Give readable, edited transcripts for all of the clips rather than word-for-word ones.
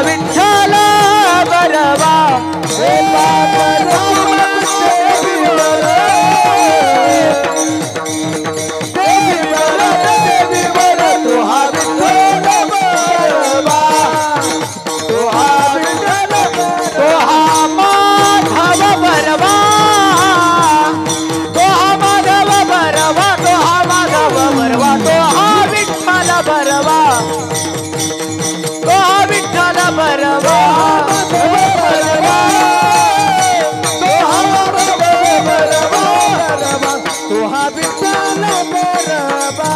विठ्ठल बरवा हे पापराम देवीवर तो हा विठ्ठल बरवा तो हा विठ्ठल तो हा माधव बरवा तो हा माधव बरवा तो हा माधव बरवा तो हा विठ्ठल बरवा तो हा विठ्ठल बरवा तो हा माधव बरवा तो हा विठ्ठल बरवा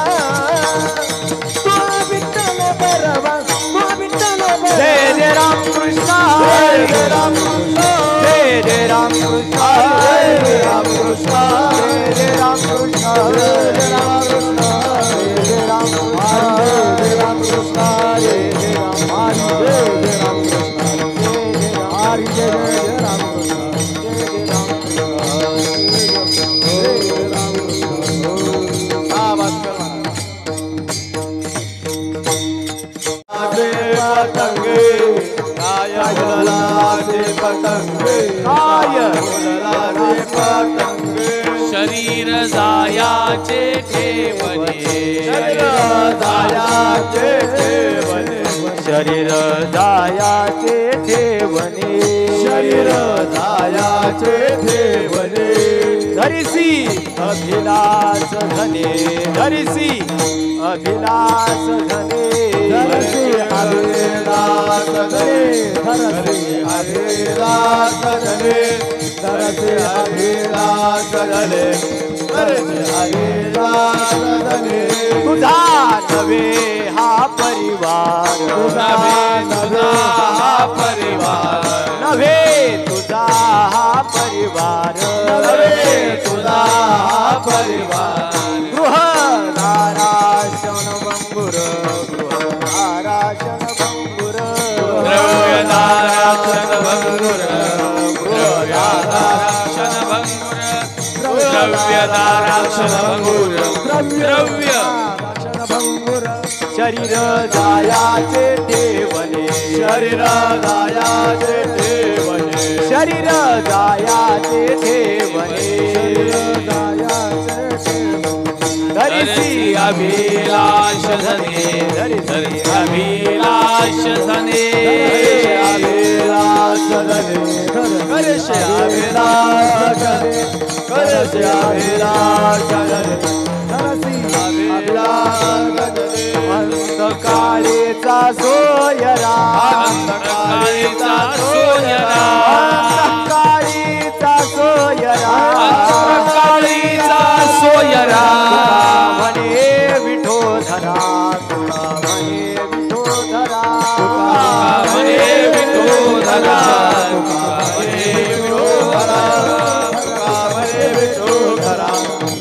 तो हा विठ्ठल बरवा तो हा विठ्ठल बरवा जय जय राम कृष्ण जय जय राम कृष्ण जय जय राम कृष्ण जय जय राम कृष्ण जय जय राम कृष्ण जय जय राम कृष्ण जय जय राम कृष्ण जय जय राम कृष्ण हरि जय जय राम कृष्ण जय जय राम पतंगे काय उडलाचे पतंगे काय उडलाचे पतंगे शरीर जायाचे ठेवणे शरीर जायाचे ठेवणे शरीर जायाचे ठेवणे शरीर जायाचे ठेवणे धरिसी अभिलाष धने धरिसी अभिलाष धने धरसी अभिलाष धने धरसी अभिलाष धने धरसी अभिलाष धने धरसी अभिलाष धने तुझा नवे हा परिवार तुझा हा परिवार नवे तुझा हा परिवार नवे तुझा हा परिवार गृह नाराशण भंगुर गृह नाराशण भंगुर द्रव्यदाराक्षण भंगुर द्रव्यदाराक्षण भंगुर द्रव्यदाराक्षण भंगुर द्रव्य भंगुर शरीर जायाचे ठेवणे शरीर जायाचे ठेवणे शरीर जायाचे ठेवणे धरिसी अभिलाष धने धरिसी अभिलाष धने अभिलाष धने करशे अभिलाष धने करशे अभिलाष धने धरसी अभिलाष धने अंतकाळीचा सोयरा अंतकाळीचा सोयरा अंतकाळीचा सोयरा अंतकाळीचा सोयरा म्हणे विठोधरा तुका म्हणे विठोधरा म्हणे विठोधरा म्हणे विठोधरा म्हणे विठोधरा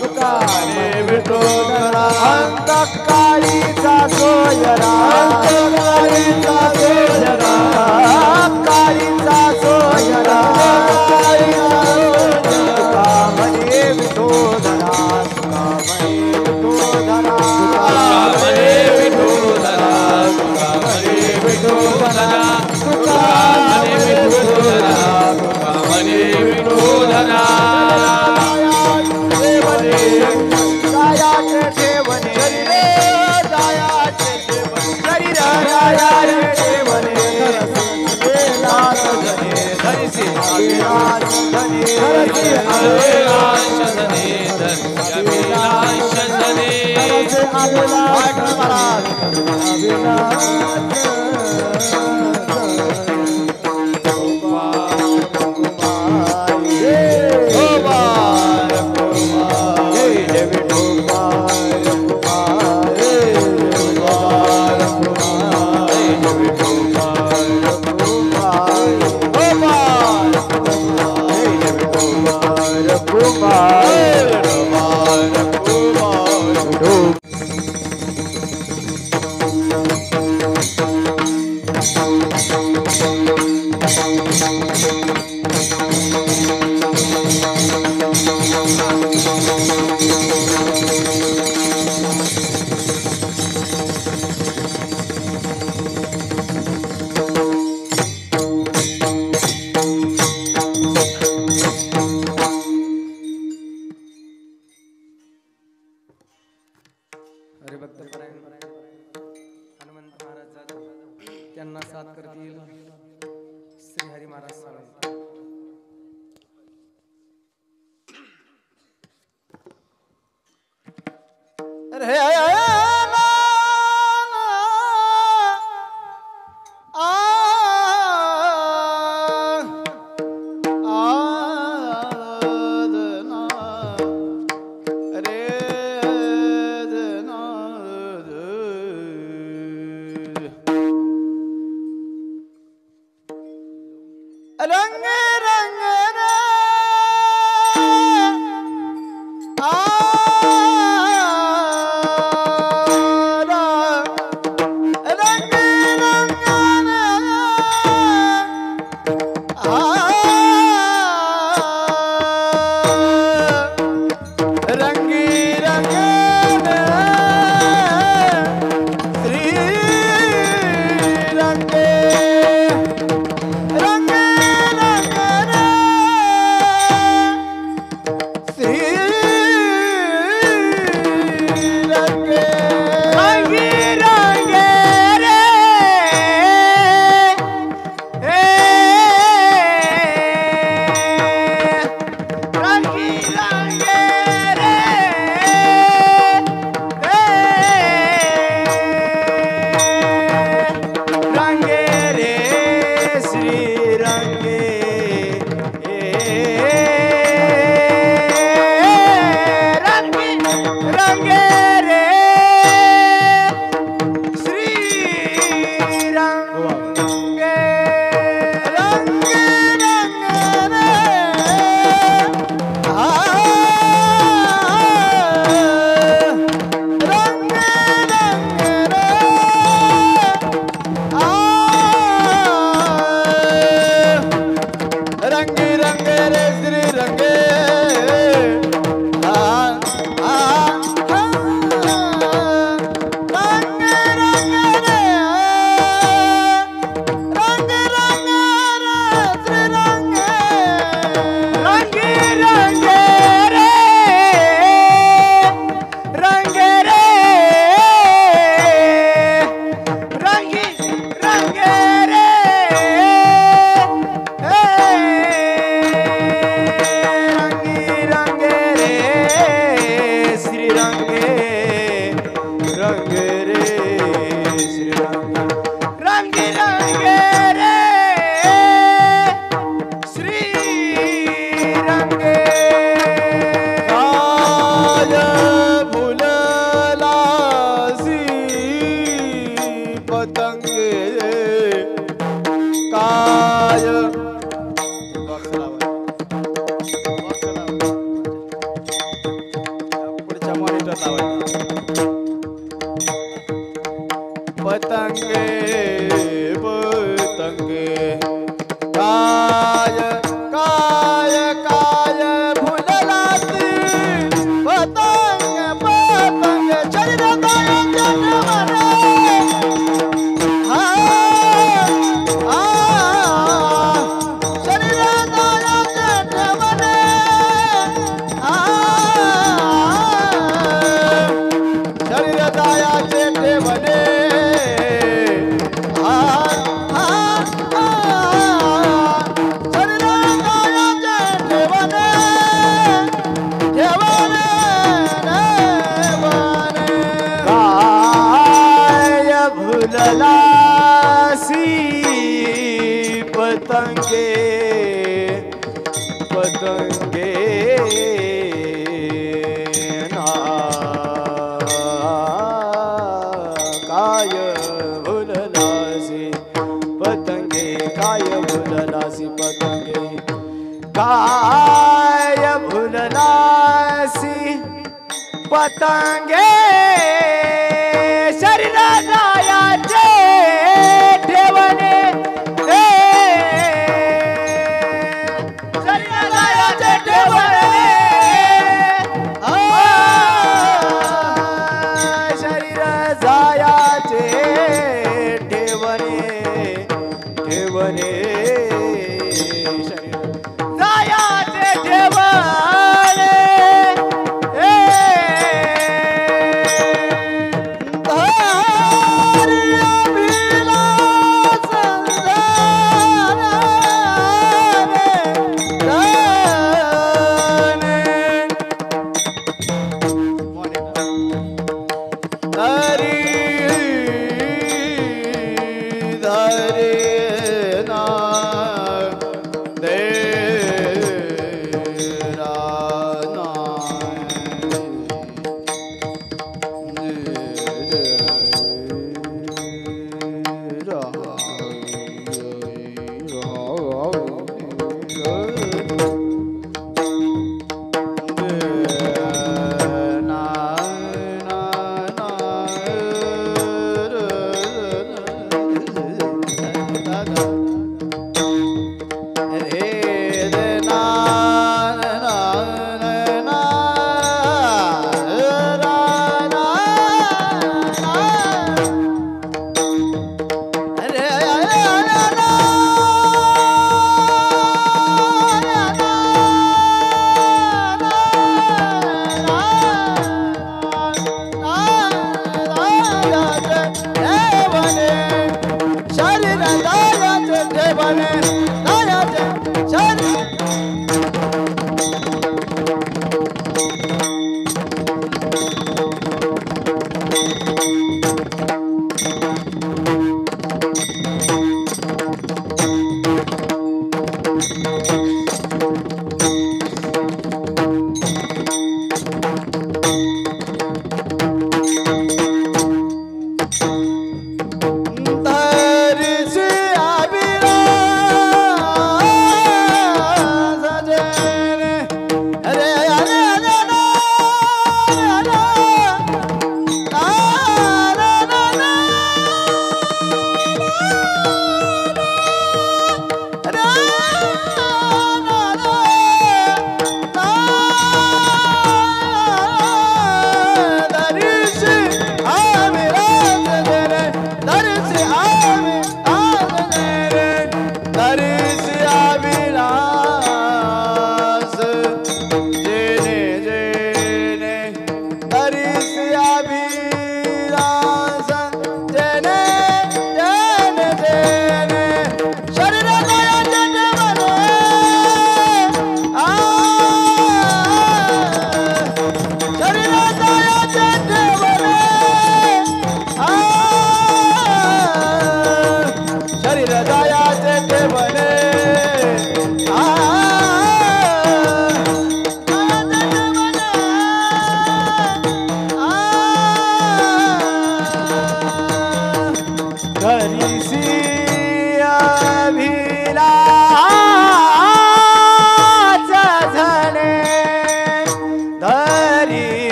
तुका म्हणे विठोधरा अंतकाळीचा सोयरा अंतकाळीचा सोयरा काळीचा सोयरा तुका म्हणे विठोधरा तुका म्हणे विठोधरा म्हणे विठोधरा म्हणे विठोधरा म्हणे विठोधरा म्हणे विठोधरा जायाचे ठेवणे जायाचे ठेवणे जायाचे ठेवणे अभिलाष धने धरिसी अभिलाष धने धरिसी अभिलाष धने अभिलाष धने अभिलाष यांना साथ करतील श्री हरी महाराज स्वामी. रंग रंग रे पतंगे शरीराचे ठेवणे शरीराचे ठेवणे शरीर जायाचे ठेवणे ठेवणे शरीर जायाचे ठेवणे ठेवणे दयाचे शरीर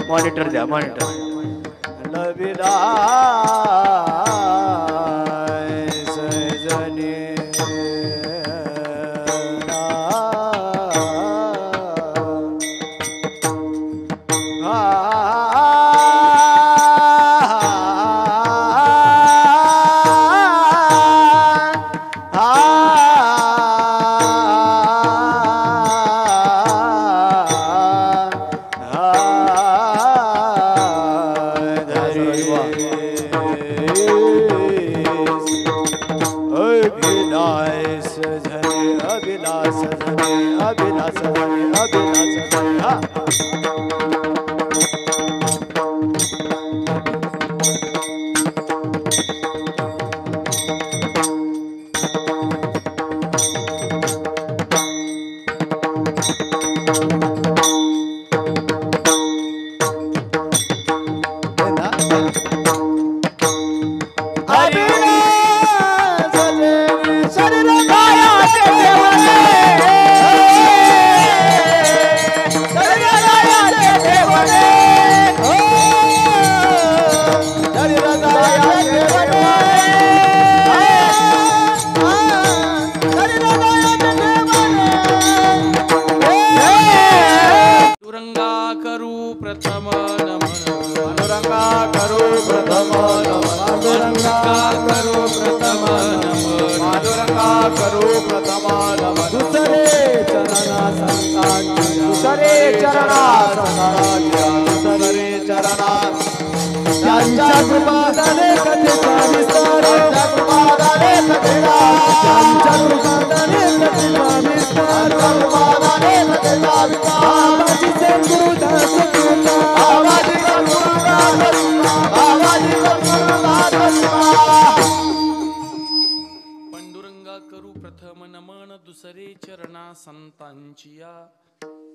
मॉनिटर द्या मॉनिटर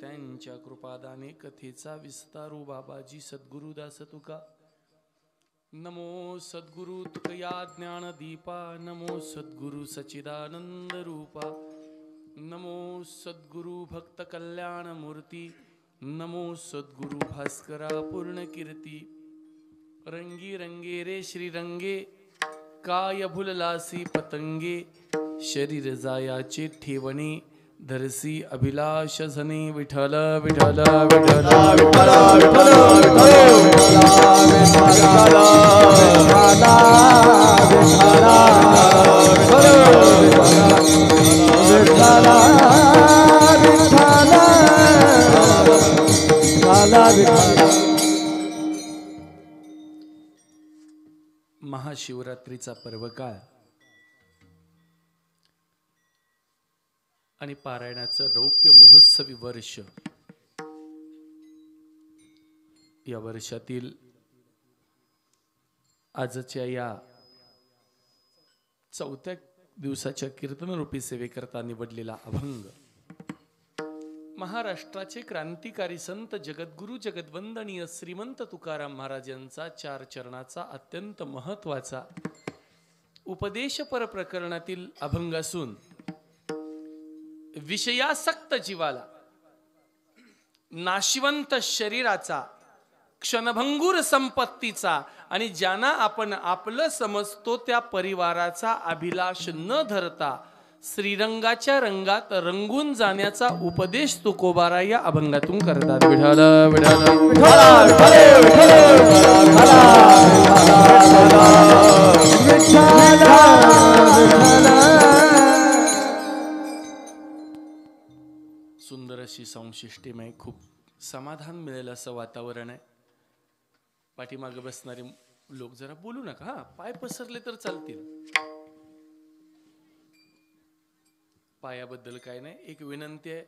त्यांच्या कृपादाने कथेचा विस्तारू बाबाजी सद्गुरुदास तुका नमो सद्गुरु तुकया ज्ञान दीपा नमो सद्गुरु सच्चिदानंद रूपा नमो सद्गुरु भक्त कल्याण मूर्ती नमो सद्गुरु भास्करा पूर्ण कीर्ती रंगी रंगे रे श्री रंगे काय भुललासी पतंगे शरीर जायाचे ठेवणे धरसी अभिलाष झने विठ्ठल विठ्ठल विठ्ठल विठ्ठल महाशिवरात्रीचा पर्वकाळ आणि पारायणाचं रौप्य महोत्सवी वर्ष, या वर्षातील आजच्या या 4थ्या दिवसाच्या कीर्तनरूपी सेवेकरता निवडलेला अभंग महाराष्ट्राचे क्रांतिकारी संत जगद्गुरु जगद्वंदनीय श्रीमंत तुकाराम महाराजांचा 4 चरणाचा अत्यंत महत्वाचा उपदेशपर प्रकरणातील अभंग असून विषयासक्त जीवाला, नाशिवंत शरीराचा, क्षणभंगूर संपत्तीचा आणि ज्यांना आपण आपलं समजतो त्या परिवाराचा अभिलाष न धरता श्रीरंगाच्या रंगात रंगून जाण्याचा उपदेश तुकोबारा या अभंगातून करतात. विठ्ठल सुंदर अशी संशिष्टीमय, खूप समाधान मिळेल असं वातावरण आहे. पाठीमागे बसणारे लोक जरा बोलू नका, हा पाय पसरले तर चालतील. पायाबद्दल काय नाही, एक विनंती आहे,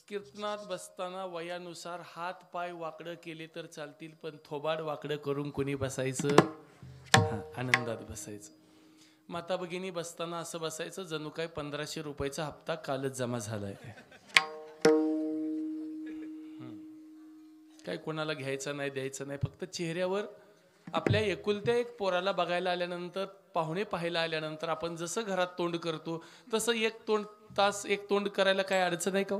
कीर्तनात बसताना वयानुसार हात पाय वाकडं केले तर चालतील, पण थोबाड वाकडं करून कोणी बसायचं, आनंदात बसायचं. माता भगिनी बसताना असं बसायचं जणू काय 1500 रुपयाचा हप्ता कालच जमा झालाय. काय कोणाला घ्यायचं नाही, द्यायचं नाही, फक्त चेहऱ्यावर आपल्या एकुलत्या एक पोराला बघायला आल्यानंतर, पाहुणे पाहायला आल्यानंतर आपण जसं घरात तोंड करतो तसं एक तोंड करायला काय अडचण आहे का?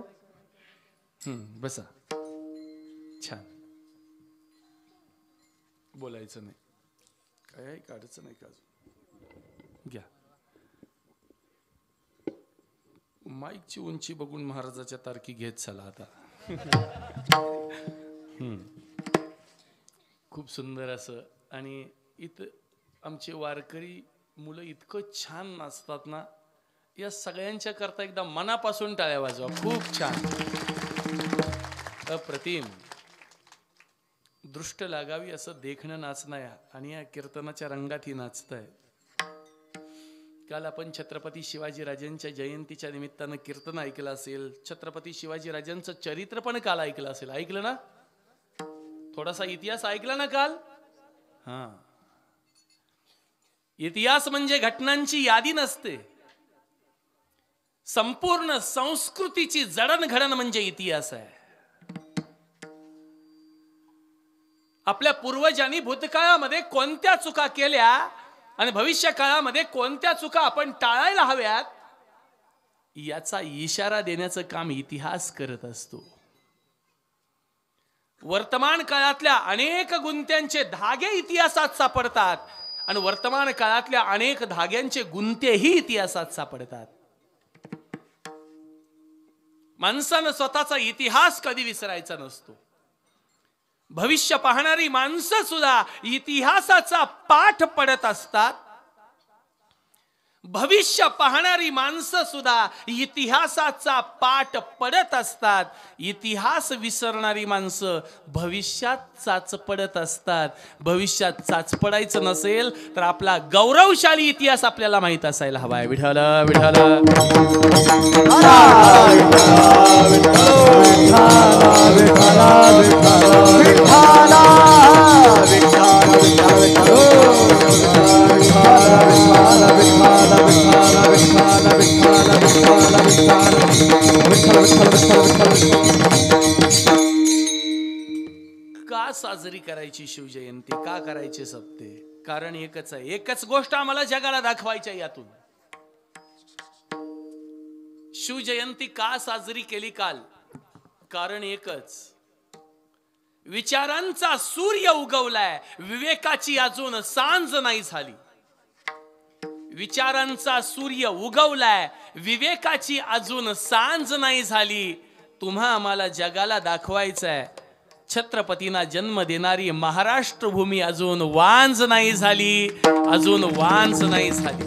बसा, छान, बोलायचं नाही, काय अडचण आहे का? घ्या. माईकची उंची बघून महाराजाच्या तारखी घेत चला आता. खूप सुंदर असं. आणि इथं आमचे वारकरी मुलं इतकं छान नाचतात ना, या सगळ्यांच्या करता एकदा मनापासून टाळ्या वाजवा. खूप छान, अप्रतिम, दृष्ट लागावी असं देखणं नाचणं आहे. आणि या कीर्तनाच्या रंगात ही नाचतंय. काल आपण छत्रपती शिवाजी राजांच्या जयंतीच्या निमित्तानं कीर्तन ऐकलं असेल. छत्रपती शिवाजी राजांचं चरित्र पण काल ऐकलं असेल. ऐकलं ना? थोडासा इतिहास ऐकला ना काल? हा, इतिहास म्हणजे घटनांची यादी नसते, संपूर्ण संस्कृतीची जडणघडण म्हणजे इतिहास आहे. आपल्या पूर्वजांनी भूतकाळामध्ये कोणत्या चुका केल्या आणि भविष्य काळामध्ये कोणत्या चुका आपण टाळायला हव्यात, याचा इशारा देण्याचं काम इतिहास करत असतो. वर्तमान काळातल्या अनेक गुंत्यांचे धागे इतिहासात सापडतात आणि वर्तमान काळातल्या अनेक धाग्यांचे गुंतेही इतिहासात सापडतात. माणसानं स्वतःचा इतिहास कधी विसरायचा नसतो. भविष्य पाहणारी माणसं सुद्धा इतिहासाचा पाठ पडत असतात. भविष्य पाहणारी माणसं सुद्धा इतिहासाचा पाठ पडत असतात. इतिहास विसरणारी माणसं भविष्यात चाचपडत असतात. भविष्यात चाचपडायचं नसेल तर आपला गौरवशाली इतिहास आपल्याला माहित असायला हवाय. विठ्ठल विठ्ठल का साजरी करायची शिवजयंती, का करायचे सप्ते? कारण एकच आहे, एकच गोष्ट आम्हाला जगाला दाखवायची यातून. शिवजयंती का साजरी केली काल? कारण एकच, विचारांचा सूर्य उगवलाय, विवेकाची अजून सांज नाही झाली. विचारांचा सूर्य उगवलाय, विवेकाची अजून सांज नाही झाली. तुम्हा आम्हाला जगाला दाखवायचं आहे, छत्रपतींना जन्म देणारी महाराष्ट्र भूमी अजून वांज नाही झाली, अजून वांज नाही झाली.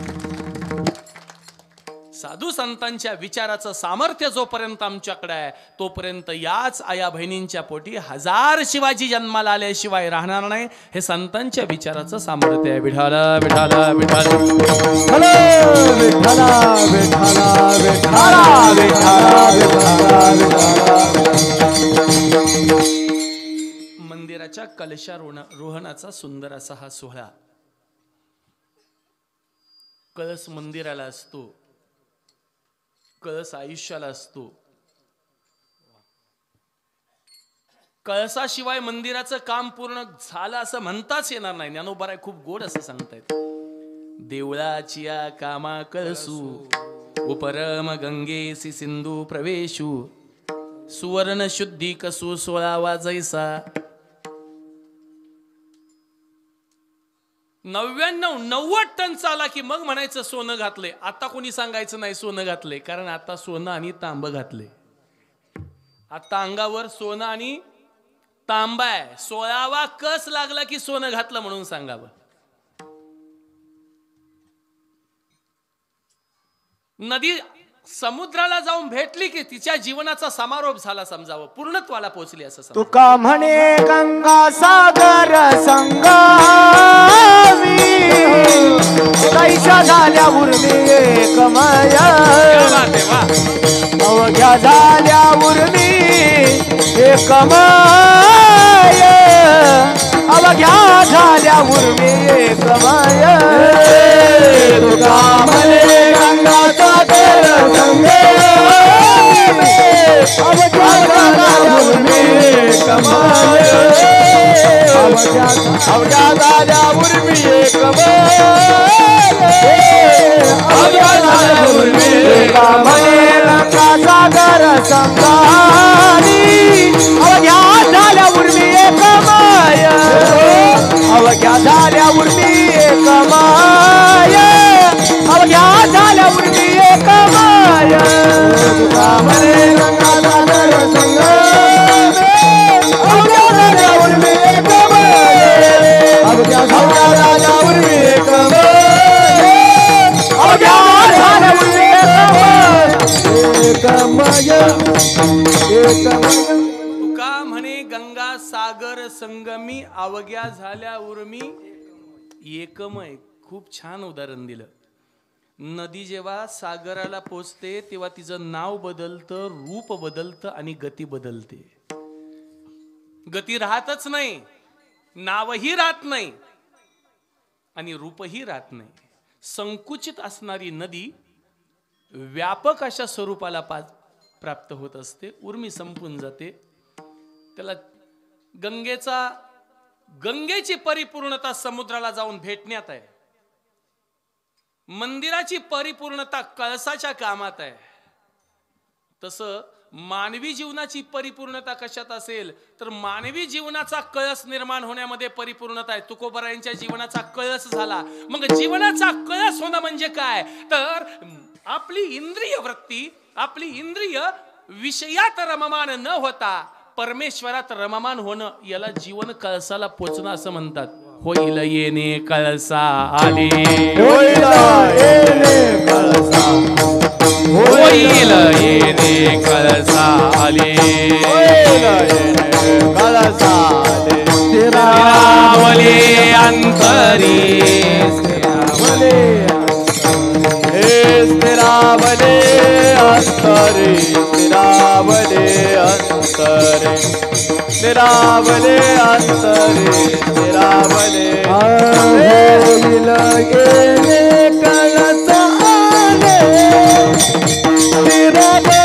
साधू संतांच्या विचाराचं सामर्थ्य जोपर्यंत आमच्याकडे आहे तोपर्यंत याच आया बहिणींच्या पोटी 1000 शिवाजी जन्माला आल्याशिवाय राहणार नाही. हे संतांच्या विचाराचं सामर्थ्य आहे. विठाला विठाला विठाला विठाला विठाला विठाला विठाला विठाला. मंदिराच्या कलशारोहणाचा सुंदर असा हा सोहळा. कळस मंदिराला असतो, कळस आयुष्याला असतो. कळसाशिवाय मंदिराचं काम पूर्ण झालं असं म्हणताच येणार नाही. ज्ञानोबाराय खूप गोड असं सांगतायत. देवळाची कामा कळसू उपरम गंगेसी सिंधू प्रवेशू सुवर्ण शुद्धी कसू 16वा जैसा. 90 टन चाला की मग म्हणायचं सोनं घातले. आता कोणी सांगायचं नाही सोनं घातले, कारण आता सोनं आणि तांब घातले. आता अंगावर सोनं आणि तांबा आहे. 16वा कस लागला की सोनं घातलं म्हणून सांगावं. नदी समुद्राला जाऊन भेटली की तिच्या जीवनाचा समारोप झाला समजावं, पूर्णत्वाला पोहोचली असं समजावं. तुका म्हणे गंगा सागर संगमी कैशा झाल्या उर्मी एकमय. अवघ्या झाल्या उर्मी एकमय. अवघ्या झाल्या उर्मी एकमय. तुका म्हणे गंगा सागर संगमी अवघ्या झाल्या उर्मी एकमय. अवघ्या झाल्या उर्मी एकमय. अवघ्या झाल्या उर्मी एकमय. गंगा सागर संगमी अवघ्या झाल्या उर्मी एकमय. अवघ्या झाल्या उर्मी एकमय. अवघ्या झाल्या उर्मी एकमय. तुका म्हणे गंगा सागर संगमी अवघ्या झाल्या उर्मी एकमय. अवघ्या झाल्या उर्मी एकमय. अवघ्या झाल्या उर्मी एकमय. तुका म्हणे गंगा सागर संगमी अवघ्या झाल्या उर्मी एकमय. खूप छान उदाहरण दिलं. नदी जेव्हा सागराला पोचते तेव्हा तिचं नाव बदलतं, रूप बदलतं आणि गती बदलते. गती राहतच नाही, नावही राहत नाही आणि रूपही राहत नाही. संकुचित असणारी नदी व्यापक अशा स्वरूपाला प्राप्त होत असते. उर्मी संपून जाते. त्याला गंगेची परिपूर्णता समुद्राला जाऊन भेटण्यात आहे. मंदिराची परिपूर्णता कळसाच्या कामात आहे. तसं मानवी जीवनाची परिपूर्णता कशात असेल तर मानवी जीवनाचा कळस निर्माण होण्यामध्ये परिपूर्णता आहे. तुकोबारायांच्या जीवनाचा कळस झाला. मग जीवनाचा कळस होणं म्हणजे काय तर आपली इंद्रिय वृत्ती, आपली इंद्रिय विषयात रममान न होता परमेश्वरात रममान होणं, याला जीवन कळसाला पोचणं असं म्हणतात. होईल येणे कळसा आले. होईल येणे कळसा. होईल येणे कळसा आले. होईल येणे कळसा आले. स्थिरावले अंतरी. स्थिरावले अंतरे. स्थिरावले अंतरे. स्थिरावले अंतरे. स्थिरावले. होईल येणे कळसा आले. स्थिरावले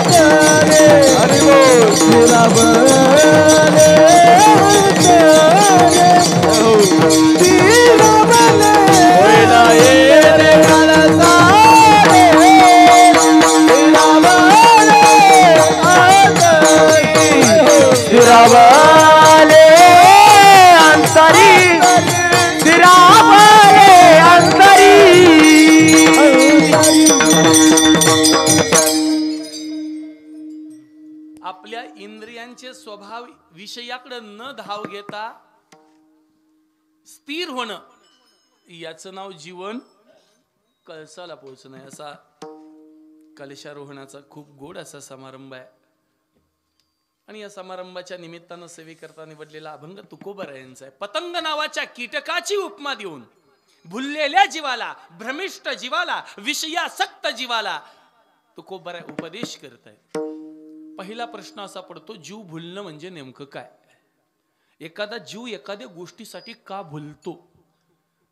अंतरे. हरि बोल. स्थिरावले अंतरे. स्थिरावले. होईल येणे कळसा आले. स्थिरावले अंतरी. स्थिरावले अंतरी. आपल्या इंद्रियांचे स्वभाव विषयाकडे न धाव घेता स्थिर होणं, याचं नाव जीवन कळसाला पोहोचणं असा कलशारोहणाचा खूप गोड असा समारंभ आहे. आणि या समारंभाच्या निमित्तानं सेवेकरता निवडलेला अभंग तुकोबरायांचा आहे. पतंग नावाच्या कीटकाची उपमा देऊन भुललेल्या जीवाला, भ्रमिष्ट जीवाला, विषयासक्त जीवाला तुकोबराय उपदेश करतायत. पहिला प्रश्न असा पडतो, जीव भुलणं म्हणजे नेमकं काय? एखादा जीव एखाद्या गोष्टीसाठी का भुलतो?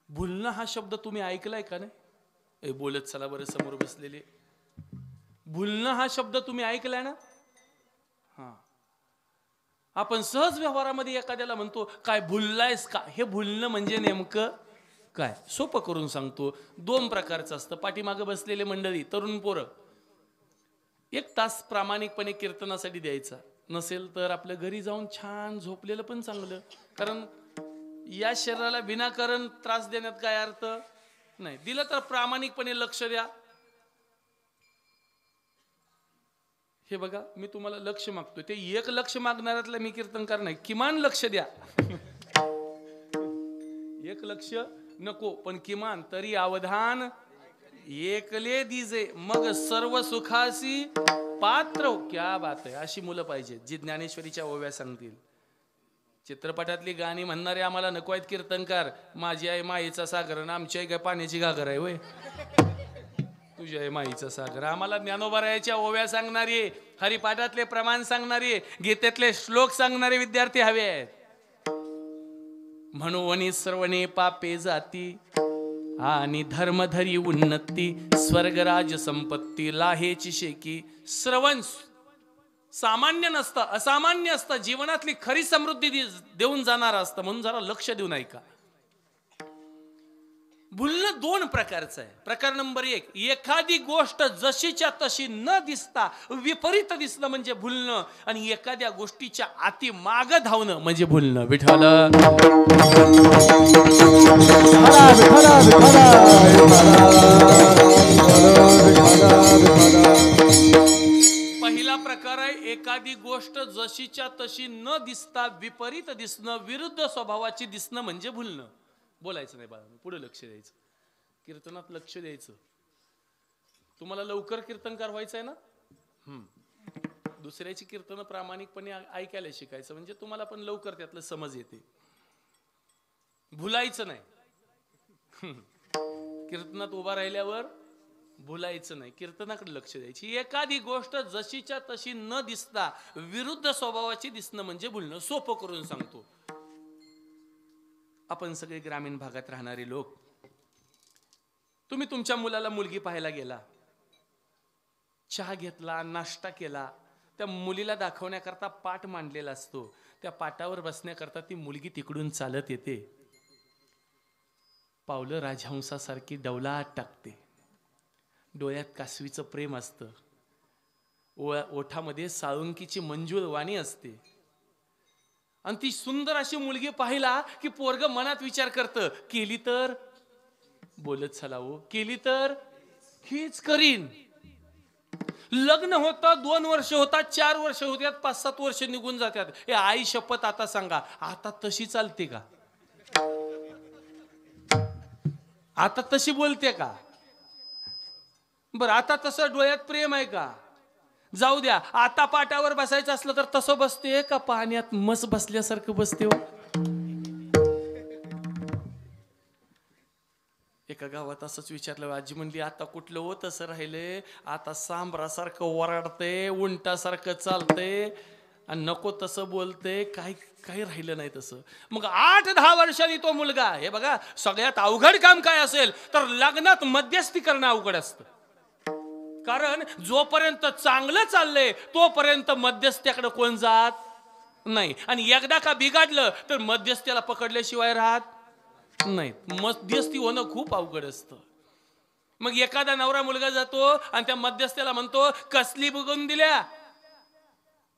भुलणं हा शब्द तुम्ही ऐकलाय का नाही? बोलत चला बरं समोर बसलेले. भुलणं हा शब्द तुम्ही ऐकलाय ना? हा, आपण सहज व्यवहारामध्ये एखाद्याला म्हणतो काय भुललायस का? हे भुलणं म्हणजे नेमकं काय? सोपं करून सांगतो. 2 प्रकारचं असतं. पाठीमागे बसलेले मंडळी, तरुण पोरं, 1 तास प्रामाणिकपणे कीर्तनासाठी द्यायचा. नसेल तर आपल्या घरी जाऊन छान झोपलेलं पण चांगलं. कारण या शरीराला विनाकारण त्रास देण्यात काय अर्थ नाही. दिलं तर प्रामाणिकपणे लक्ष द्या. हे बघा, मी तुम्हाला लक्ष मागतो. ते 1 लक्ष मागणाऱ्यातला मी कीर्तनकार नाही. किमान लक्ष द्या. 1 लक्ष नको, पण किमान तरी अवधान एकले दिजे मग सर्व सुखासी पात्र. क्या बात आहे. अशी मुलं पाहिजे जी ज्ञानेश्वरीच्या ओव्या सांगतील. चित्रपटातली गाणी म्हणणारे आम्हाला नको आहेत कीर्तनकार. माझी आई माईचा सागर आणि आमची आई काय पाण्याची घागर आहे होय? तुझी आई माईचा सागर. आम्हाला ज्ञानोबरायाच्या ओव्या सांगणारी, हरिपाठातले प्रमाण सांगणारी, गीतेतले श्लोक सांगणारे विद्यार्थी हवे आहेत. म्हणून सर्वने पापे जाती आणि धर्मधरी उन्नती, स्वर्गराज संपत्ती लाहेची शेकी. श्रवण सामान्य नसतं, असामान्य असतं. जीवनातली खरी समृद्धी देऊन जाणार असतं. म्हणून जरा लक्ष देऊन ऐका. भुलणं 2 प्रकारचं आहे. प्रकार नंबर 1, एखादी गोष्ट जशीच्या तशी न दिसता विपरीत दिसणं म्हणजे भुलणं. आणि एखाद्या गोष्टीच्या आती माग धावणं म्हणजे भुलणं. विठ्ठल पहिला प्रकार आहे, एखादी गोष्ट जशीच्या तशी न दिसता विपरीत दिसणं, विरुद्ध स्वभावाची दिसणं म्हणजे भुलणं. बोलायचं नाही बाळा, पुढे लक्ष द्यायचं. कीर्तनात लक्ष द्यायचं. तुम्हाला लवकर कीर्तनकार व्हायचं आहे ना? दुसऱ्याची कीर्तन प्रामाणिकपणे ऐकायला शिकायचं, म्हणजे तुम्हाला पण लवकर त्यातलं समज येते. भुलायचं नाही. कीर्तनात उभा राहिल्यावर भुलायचं नाही. कीर्तनाकडे लक्ष द्यायची. एखादी गोष्ट जशीच्या तशी न दिसता विरुद्ध स्वभावाची दिसणं म्हणजे भुलणं. सोपं करून सांगतो. आपण सगळे ग्रामीण भागात राहणारे लोक, तुम्ही तुमच्या मुलाला मुलगी पाहायला गेला, चहा घेतला, नाश्ता केला, त्या मुलीला दाखवण्याकरता पाट मांडलेला असतो. त्या पाटावर बसण्याकरता ती मुलगी तिकडून चालत येते. पावलं राजहंसासारखी डौलात टाकते. डोळ्यात कासवीचं प्रेम असतं. ओठामध्ये साळुंकीची मंजूळ वाणी असते. आणि ती सुंदर अशी मुलगी पाहिला की पोरग मनात विचार करतं, केली तर, बोलत चला हो, केली तर हीच करीन. लग्न होतं, 2 वर्ष होतात, 4 वर्ष होतात, 5-7 वर्ष निघून जातात. ए आई शपथ, आता सांगा, आता तशी चालते का? आता तशी बोलते का? बरं, आता तसं डोळ्यात प्रेम आहे का? जाऊ द्या. आता पाटावर बसायचं असलं तर तसं बसते का पाण्यात मस बसल्यासारखं बसते हो? एका गावात असंच विचारलं. आजी म्हणली, आता कुठलं हो तसं राहिले? आता सांबरासारखं ओरडते, उंटासारखं चालते आणि नको तसं बोलते. काही राहिलं नाही तसं. मग 8-10 वर्षांनी तो मुलगा, हे बघा, सगळ्यात अवघड काम काय असेल तर लग्नात मध्यस्थी करणं अवघड असतं. कारण जोपर्यंत चांगलं चाललंय तोपर्यंत मध्यस्थ्याकडे कोण जात नाही. आणि एकदा का बिघडलं तर मध्यस्थ्याला पकडल्याशिवाय राहत नाही. मध्यस्थी होणं खूप अवघड असतं. मग एखादा नवरा मुलगा जातो आणि त्या मध्यस्थ्याला म्हणतो, कसली बघून दिल्या,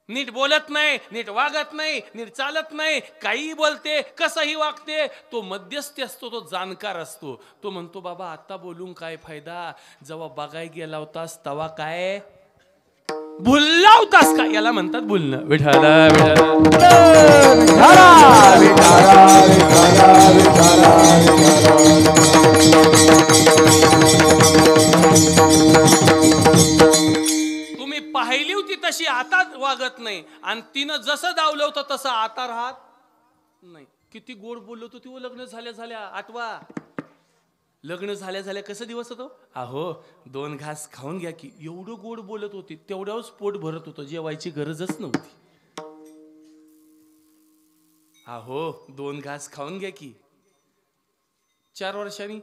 नीट बोलत नाही, नीट वागत नाही, नीट चालत नाही, काही बोलते, कसंही वागते. तो मध्यस्थी असतो, तो जाणकार असतो. तो म्हणतो, बाबा आता बोलून काय फायदा, जेव्हा बघाय गेला होतास तेव्हा काय भुलला होतास का? याला म्हणतात भुलणं. विठाला विठाला होतं तसं आता राहत नाही. किती गोड बोललो होतो ती लग्न झाल्या झाल्या. आठवा, लग्न झाल्या झाल्या कसं दिवस होतो. अहो 2 घास खाऊन घ्या की. एवढं गोड बोलत होती, तेवढ्यावरच पोट भरत होतं, जेवायची गरजच नव्हती. अहो 2 घास खाऊन घ्या की. 4 वर्षांनी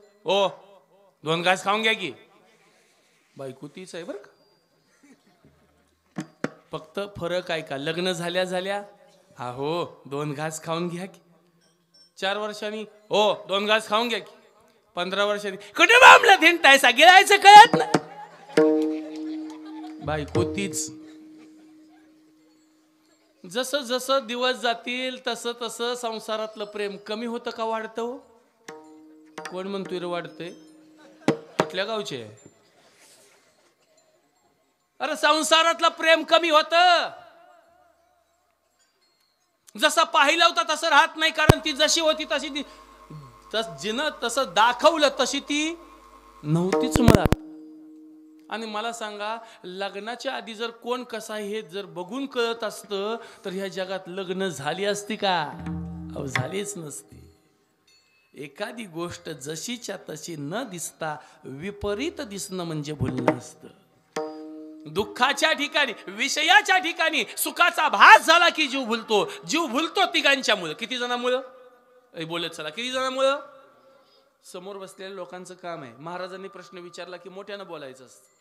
2 घास खाऊन घ्या की. बायको तीच आहे बरं का. फक्त फरक आहे का, लग्न झाल्या झाल्या अहो 2 घास खाऊन घ्या की. 4 वर्षांनी 2 घास खाऊन घ्या की. 15 वर्षांनी कुठे बामला थिंटायचा गिळायचं कळत ना. बायको तीच. जसं जसं दिवस जातील तसं तसं संसारातलं प्रेम कमी होतं का वाढतं. कोण म्हणतोय रे वाढतंय. कुठल्या गावचे. अरे संसारातलं प्रेम कमी होतं. जसं पाहिलं होतं तसं राहत नाही, कारण ती जशी होती तशी ती जिनं तसं दाखवलं तशी ती नव्हतीच मुळात. आणि मला सांगा, लग्नाच्या आधी जर कोण कसा हे जर बघून कळत असतं तर ह्या जगात लग्न झाली असती का. अहो झालीच नसती. एखादी गोष्ट जशीच्या तशी न दिसता विपरीत दिसणं म्हणजे भुलणं असतं. दुःखाच्या ठिकाणी, विषयाच्या ठिकाणी सुखाचा भास झाला की जीव भुलतो. जीव भुलतो तिघांच्यामुळं. किती जणांमुळं बोलत चला. किती जणांमुळं. समोर बसलेल्या लोकांचं काम आहे. महाराजांनी प्रश्न विचारला की मोठ्यानं बोलायचं असतं.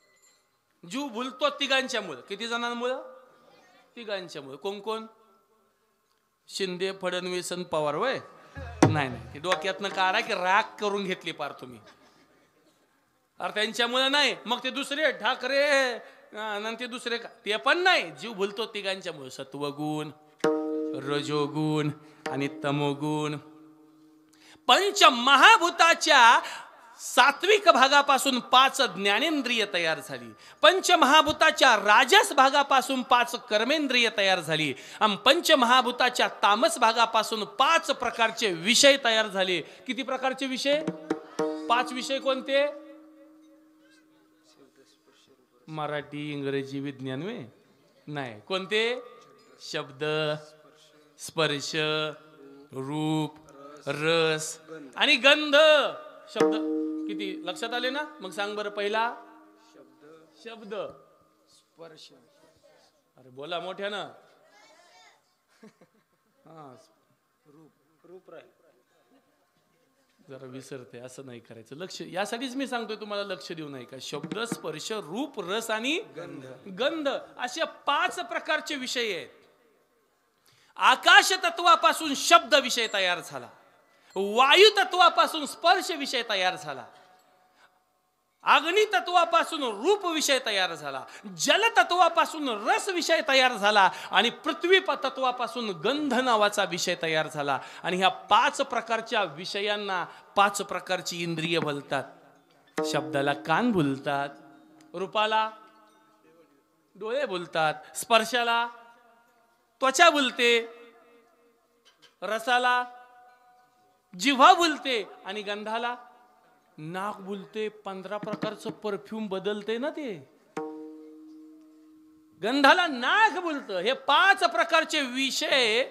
जीव भुलतो तिघांच्यामुळं. किती जणांमुळं. तिघांच्यामुळं. कोण कोण. शिंदे, फडणवीस आणि पवार. वय नाही नाही, डोक्यातनं काढा की राग करून घेतली पार तुम्ही. अरे त्यांच्यामुळे नाही, मग ते दुसरे ठाकरे ते दुसरे का, ते पण नाही. जीव भुलतो तिघांच्यामुळे. सत्वगुण, रजोगुण आणि तमोगुण. पंचमहाभूताच्या सात्विक भागापासून 5 ज्ञानेंद्रिय तयार झाली. पंचमहाभूताच्या राजस भागापासून 5 कर्मेंद्रिय तयार झाली. आणि पंचमहाभूताच्या तामस भागापासून 5 प्रकारचे विषय तयार झाले. किती प्रकारचे विषय. 5 विषय कोणते. मराठी, इंग्रजी, विज्ञान वे नाही. कोणते. शब्द, स्पर्श, रूप, रस आणि गंध. शब्द किती लक्षात आले ना. मग सांग बरं. पहिला शब्द, स्पर्श. अरे बोला मोठ्यानं. रूप राहील. जरा विसरते, असं नाही करायचं. लक्ष, यासाठीच मी सांगतोय तुम्हाला, लक्ष देऊ नये का. शब्द, स्पर्श, रूप, रस आणि गंध असे 5 प्रकारचे विषय आहेत. आकाश तत्वापासून शब्द विषय तयार झाला. वायू तत्वापासून स्पर्श विषय तयार झाला. अग्नि तत्वापासून रूप विषय तयार झाला. जल तत्वापासून रस विषय तयार झाला. आणि पृथ्वी तत्वापासून गंध नावाचा विषय तयार झाला. आणि ह्या 5 प्रकारच्या विषयांना 5 प्रकारची इंद्रिय बोलतात. शब्दाला कान बोलतात, रूपाला डोळे बोलतात, स्पर्शाला त्वचा बोलते, रसाला जिव्हा बोलते आणि गंधाला नाक बोलते. 15 प्रकारचं परफ्यूम बदलते ना ते. गंधाला नाक बोलतं. हे 5 प्रकारचे विषय.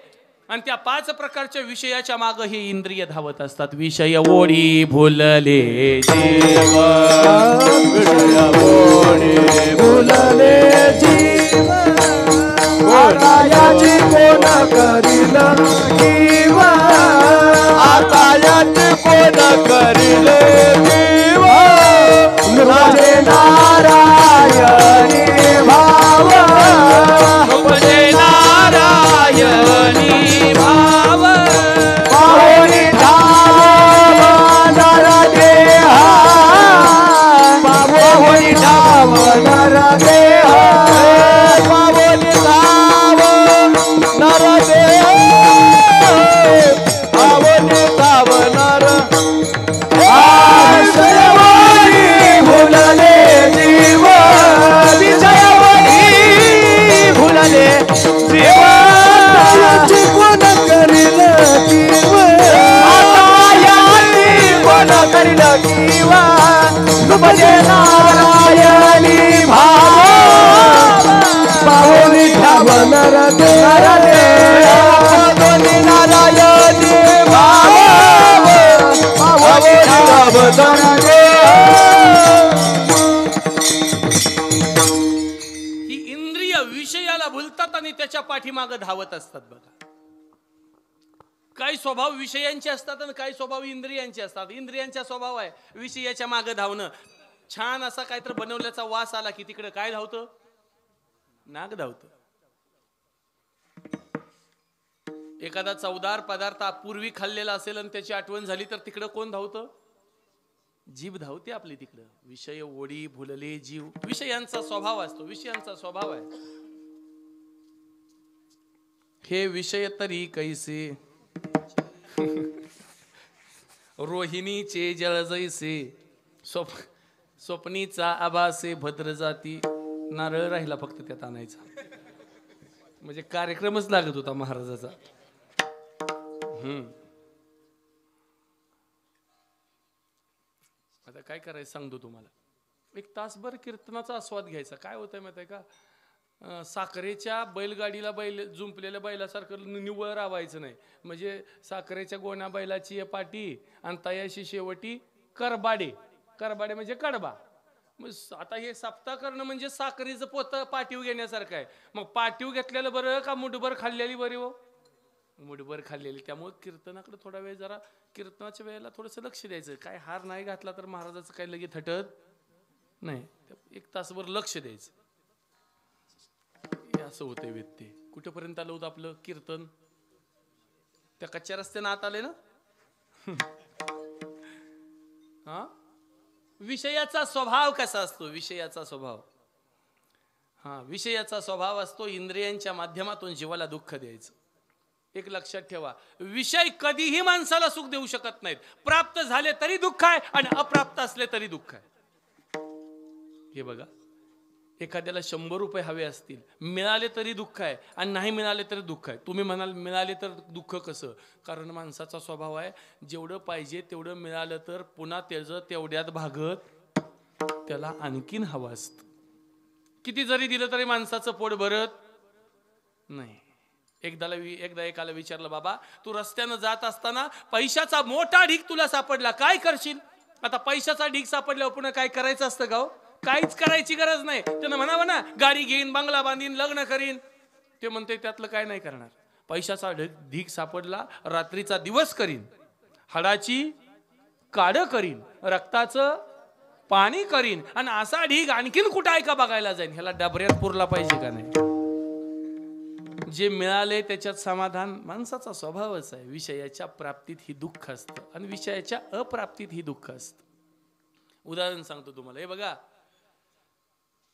आणि त्या 5 प्रकारच्या विषयाच्या माग हे इंद्रिय धावत असतात. विषय ओढी भुलले जीव, विषय ओढी भुलले जीव, आता याची कोण करील जीव, आता याची कोण करील जीव, माझे नारायणी भाव, म्हणजे नारायणी भाव. पाहुणी धाव नर देहा, पाहुणी धाव नर देहा, पाहुणी धाव नर देहा, पाहुणी धाव नर. विषयवाणी भुलले जीव, विषयवाणी भुलले जीव, याची कोण करील जीव, आता याची कोण करील जीव, तुझे नारायणी भाव, पाहुणी ठाव नर देहा. पाठीमागं धावत असतात बघा. काही स्वभाव विषयांचे असतात आणि काही स्वभाव इंद्रियांचे असतात. इंद्रियांचा स्वभाव आहे विषयाच्या मागे धावणं. छान असा काहीतरी बनवल्याचा वास आला की तिकडे काय धावतं? नाग धावतं. एखादा चवदार पदार्थ पूर्वी खाल्लेला असेल आणि त्याची आठवण झाली तर तिकडं कोण धावतं? जीभ धावते आपली तिकडं. विषय ओढी भुलले जीव. विषयांचा स्वभाव असतो, विषयांचा स्वभाव आहे. हे विषय तरी कैसे रोहिणीचे जळ जैसे स्वप्नीचा आभासे भद्र जाती. नारळ राहिला फक्त त्यात आणायचा, म्हणजे कार्यक्रमच लागत होता महाराजाचा. आता काय करायचं सांगतो तुम्हाला. एक तासभर कीर्तनाचा आस्वाद घ्यायचा. काय होतंय माहिती आहे का, साखरेच्या बैलगाडीला बैल जुंपलेल्या बैलासारखं निव्वळ रावायचं नाही. म्हणजे साखरेच्या गोण्या बैलाची पाठी आणि तयाशी शेवटी करबाडे. करबाडे म्हणजे कडबा. मग आता हे सप्ताह करणं म्हणजे साखरेचं पोत पाठीव घेण्यासारखं आहे. मग पाठीव घेतलेलं बरं का मुठभर खाल्लेली बरी? हो, मुठभर खाल्लेली. त्यामुळे कीर्तनाकडे थोडा वेळ, जरा कीर्तनाच्या वेळेला थोडंसं लक्ष द्यायचं. काय हार नाही घातला तर महाराजाचं काही लगेच हटत नाही. एक तासभर लक्ष द्यायचं. हे असं होतंय व्यक्ती. कुठेपर्यंत आलं होतं आपलं कीर्तन? त्या कच्च्या रस्त्यानं आत आले ना. हा, विषयाचा स्वभाव कसा असतो? विषयाचा स्वभाव, हा, विषयाचा स्वभाव असतो इंद्रियांच्या माध्यमातून जीवाला दुःख द्यायचं. एक लक्षात ठेवा, विषय कधीही माणसाला सुख देऊ शकत नाहीत. प्राप्त झाले तरी दुःख आहे आणि अप्राप्त असले तरी दुःख आहे. हे बघा, एखाद्याला 100 रुपये हवे असतील, मिळाले तरी दुःख आहे आणि नाही मिळाले तरी दुःख आहे. तुम्ही म्हणाल मिळाले तर दुःख कसं? कारण माणसाचा स्वभाव आहे, जेवढं पाहिजे तेवढं मिळालं तर पुन्हा त्याचं तेवढ्यात भागत त्याला आणखीन हवं असतं. किती जरी दिलं तरी माणसाचं पोट भरत नाही. एकदा एकाला विचारलं, बाबा तू रस्त्यानं जात असताना पैशाचा मोठा ढीग तुला सापडला, काय करशील? आता पैशाचा ढीग सापडल्यावर पुन्हा काय करायचं असतं का? काहीच करायची गरज नाही. त्यानं म्हणावं ना, गाडी घेईन, बंगला बांधीन, लग्न करीन. ते म्हणते त्यातलं काय नाही करणार. पैशाचा ढीग सापडला, रात्रीचा दिवस करीन, हाडाची काढ करीन, रक्ताचं पाणी करीन, आणि असा ढीग आणखीन कुठं आहे का बघायला जाईन. ह्याला डबऱ्यात पुरला पाहिजे का नाही? जे मिळाले त्याच्यात समाधान माणसाचा स्वभावच आहे. विषयाच्या प्राप्तीत ही दुःख असतं आणि विषयाच्या अप्राप्तीत ही दुःख असतं. उदाहरण सांगतो तुम्हाला. हे बघा,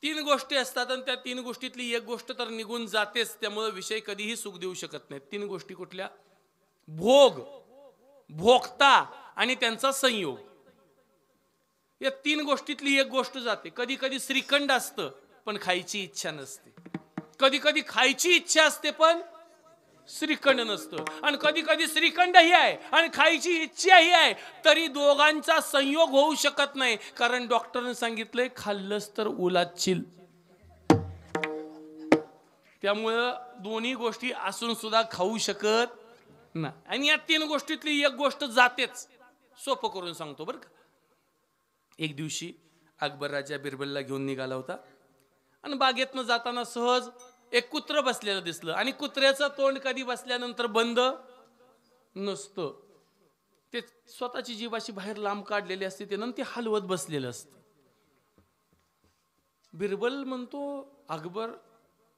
3 गोष्टी असतात आणि त्या 3 गोष्टीतली एक गोष्ट तर निघून जातेच. त्यामुळे विषय कधीही सुख देऊ शकत नाहीत. 3 गोष्टी कुठल्या? भोग, भोगता आणि त्यांचा संयोग. या 3 गोष्टीतली एक गोष्ट जाते. कधी कधी श्रीखंड असतं पण खायची इच्छा नसते. कधी कधी खायची इच्छा असते पण श्रीखंड नसतं. आणि कधी कधी श्रीखंडही आहे आणि खायची इच्छाही आहे, तरी दोघांचा संयोग होऊ शकत नाही. कारण डॉक्टरने सांगितलंय खाल्लंच तर उलादशील. त्यामुळं दोन्ही गोष्टी असून सुद्धा खाऊ शकत नाही. आणि या 3 गोष्टीतली एक गोष्ट जातेच. सोपं करून सांगतो बरं का. एक दिवशी अकबर राजा बिरबलला घेऊन निघाला होता आणि बागेतनं जाताना सहज एक कुत्र बसलेलं दिसलं. आणि कुत्र्याचं तोंड कधी बसल्यानंतर बंद नसतं. ते स्वतःची जीभ अशी बाहेर लांब काढलेली असते, ते नंतर हलवत बसलेलं असतं. बिरबल म्हणतो अकबर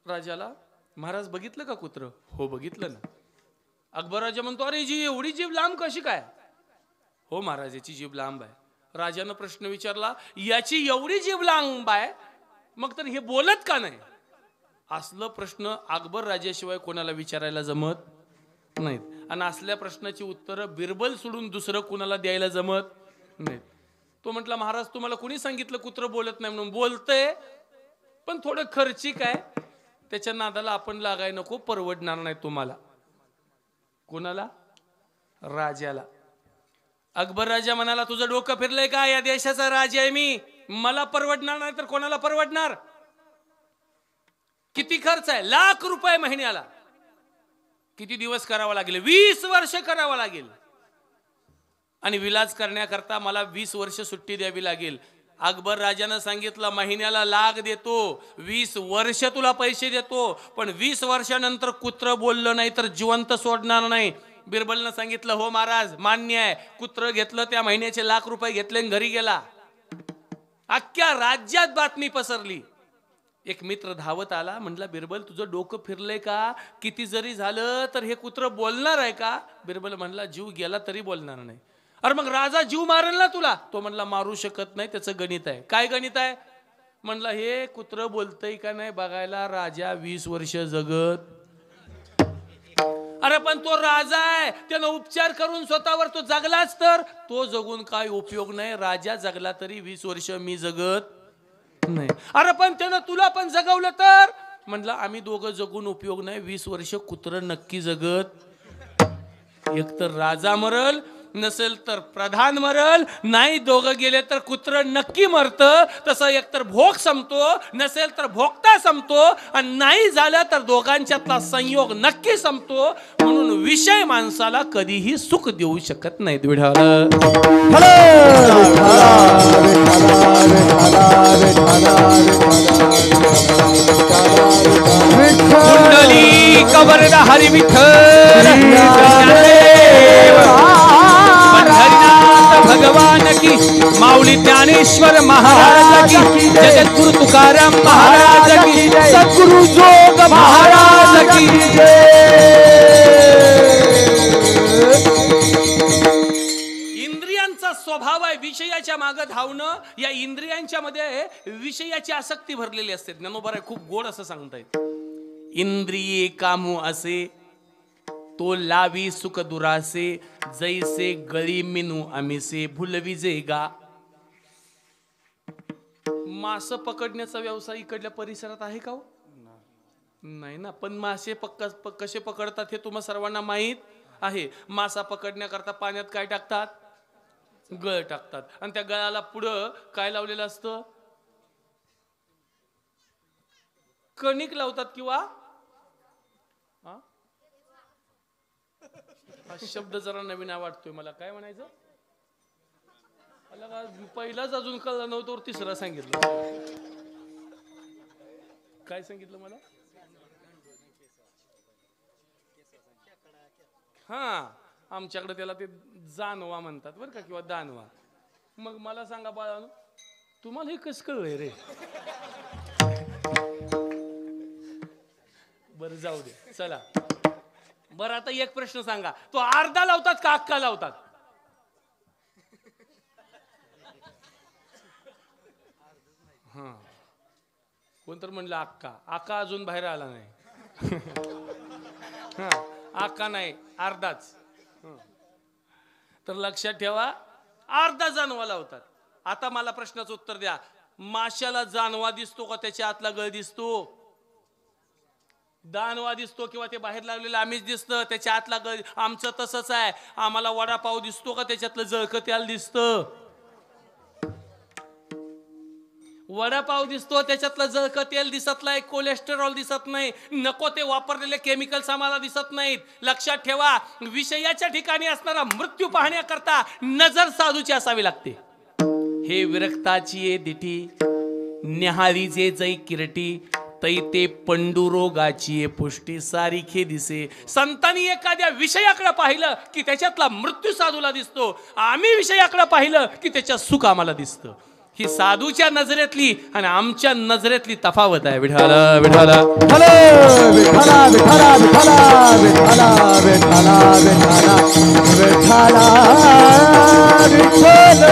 राजाला, महाराज बघितलं का कुत्र? हो बघितलं ना. अकबर राजा म्हणतो, अरे जी एवढी जीभ लांब कशी काय? हो महाराज, याची जीभ लांब आहे. राजानं प्रश्न विचारला, याची एवढी जीभ लांब आहे, मग तर हे बोलत का नाही? असलं प्रश्न अकबर राजाशिवाय कोणाला विचारायला जमत नाहीत. आणि असल्या प्रश्नाची उत्तरं बिरबल सोडून दुसरं कोणाला द्यायला जमत नाहीत. तो म्हटला, महाराज तुम्हाला कोणी सांगितलं कुत्र बोलत नाही म्हणून? बोलतंय पण थोडं खर्चिक आहे, त्याच्या नादाला आपण लागाय नको, परवडणार नाही तुम्हाला. कोणाला? राजाला. अकबर राजा म्हणाला, तुझं डोकं फिरलंय का? या देशाचा राजा आहे मी, मला परवडणार नाही तर कोणाला परवडणार? किती खर्च आहे? ₹1,00,000 महिन्याला. किती दिवस करावा लागेल? 20 वर्ष करावा लागेल. आणि विलाज करण्याकरता मला 20 वर्ष सुट्टी द्यावी लागेल. अकबर राजानं सांगितलं महिन्याला लाख देतो, 20 वर्ष तुला पैसे देतो, पण 20 वर्षानंतर कुत्र बोललं नाही तर जिवंत सोडणार नाही. बिरबलनं सांगितलं हो महाराज मान्य आहे. कुत्र घेतलं, त्या महिन्याचे लाख रुपये घेतले आणि घरी गेला. अख्ख्या राज्यात बातमी पसरली. एक मित्र धावत आला, म्हटला बिरबल तुझं डोकं फिरलंय का? किती जरी झालं तर हे कुत्र बोलणार आहे का? बिरबल म्हणला जीव गेला तरी बोलणार नाही. अरे मग राजा जीव मारेल ना तुला? तो म्हणला मारू शकत नाही, त्याचं गणित आहे. काय गणित आहे? म्हणला हे कुत्र बोलतंय का नाही बघायला राजा 20 वर्ष जगत. अरे पण तो राजा आहे, त्यानं उपचार करून स्वतःवर तो जगलाच तर तो जगून काय उपयोग नाही. राजा जगला तरी 20 वर्ष मी जगत नाही. अरे पण त्यानं तुला पण जगवलं तर? म्हणलं आम्ही दोघं जगून उपयोग नाही, 20 वर्ष कुत्र नक्की जगत. एकतर राजा मरल, नसेल तर प्रधान मरल, नाही दोघं गेले तर कुत्र नक्की मरतं. तसं एकतर भोग संपतो, नसेल तर भोगता संपतो, आणि नाही झालं तर दोघांच्यातला संयोग नक्की संपतो. म्हणून विषय माणसाला कधीही सुख देऊ शकत नाही. कुंडली कवरदा हरी विठ्ठल पंढरीनाथ भगवान की, माऊली ज्ञानेश्वर महाराज की, जगद्गुरु तुकाराम महाराज की, सद्गुरु जोग महाराज की. इंद्रियांचा स्वभाव आहे विषयाच्या मागे धावणं. या इंद्रियांच्या मध्ये विषयाची आसक्ती भरलेली असते. ज्ञानोबा खूप गोड असं सांगतायत. इंद्रिये कामू असे तो लावी सुख दुरासे, जैसे गळी मिनू आमिसे भुलवी जे गा. मास पकडण्याचा व्यवसाय इकडल्या परिसरात आहे का हो? नाही ना. पण मासे कसे पकडतात हे तुम्हा सर्वांना माहीत आहे. मासा पकडण्याकरता पाण्यात काय टाकतात? गळ टाकतात. आणि त्या गळाला पुढं काय लावलेलं असतं? कणिक लावतात किंवा हा शब्द जरा नवीन वाटतोय मला. काय म्हणायचं? पहिलाच अजून कळलं नव्हतं, तिसरा सांगितलं. काय सांगितलं मला? हा आमच्याकडे त्याला ते जानवा म्हणतात बरं का, किंवा दानवा. मग मला सांगा बाळांनो, तुम्हाला हे कसं कळलंय रे? बरं जाऊ दे, चला. बरं आता एक प्रश्न सांगा, तो अर्धा लावतात का अक्का लावतात? हा कोणतर म्हणलं अक्का. अक्का अजून बाहेर आला नाही. हा अक्का नाही, अर्धाच. तर लक्षात ठेवा, अर्धा जानवा लावतात. आता मला प्रश्नाचं उत्तर द्या. माशाला जानवा दिसतो का त्याच्या आतला गळ दिसतो? दानवा दिसतो किंवा ते बाहेर लागलेलं आम्हीच दिसतं, त्याच्या आतला गळ. आमचं तसंच आहे. आम्हाला वडापाव दिसतो का त्याच्यातलं जळकं त्याला दिसतं? वडापाव दिसतो, त्याच्यातलं जळकं तेल दिसत नाही, कोलेस्टेरॉल दिसत नाही, नको ते वापरलेले केमिकल्स आम्हाला दिसत नाहीत. लक्षात ठेवा, विषयाच्या ठिकाणी असणारा मृत्यू पाहण्याकरता नजर साधूची असावी लागते. हे विरक्ताची ये दिठी, न्याहाळी जे जै किरटी, तै ते पंडुरोगाची ये पुष्टी सारीखे दिसे. संतांनी एखाद्या विषयाकडे पाहिलं की त्याच्यातला मृत्यू साधूला दिसतो. आम्ही विषयाकडे पाहिलं की त्याच्यात सुख आम्हाला दिसतं. ही साधूच्या नजरेतली आणि आमच्या नजरेतली तफावत आहे. विठाला विठाला विठाला विठाला विठाला विठाला विठाला विठाला विठाला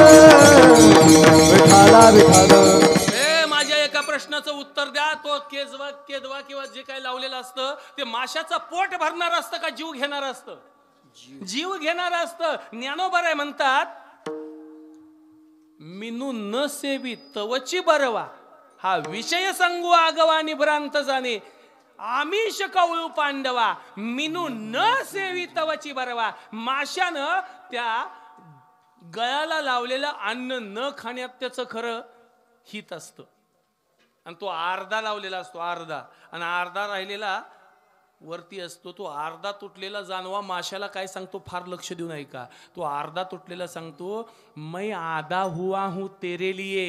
विठाला विठाला. माझ्या एका प्रश्नाचं उत्तर द्या. तो केदवा किंवा जे काही लावलेलं असतं ते माशाचं पोट भरणार असतं का जीव घेणार असतं? जीव घेणार असतं. ज्ञानोबा म्हणतात, मिनू न सेवी तवची बरवा, हा विषय संगू आगवा निभ्रांत जाणे. आमिष कवळू पांडवा, मिनू न सेवी तवची बरवा. माशानं त्या गळ्याला लावलेलं अन्न न खाण्यात त्याचं खरं हित असतं. आणि तो अर्धा लावलेला असतो, अर्धा, आणि अर्धा राहिलेला वरती असतो. तो अर्धा तुटलेला जानवा माशाला काय सांगतो, फार लक्ष देऊन ऐका. तो अर्धा तुटलेला सांगतो, मैं आधा हुआ हूं तेरे लिए,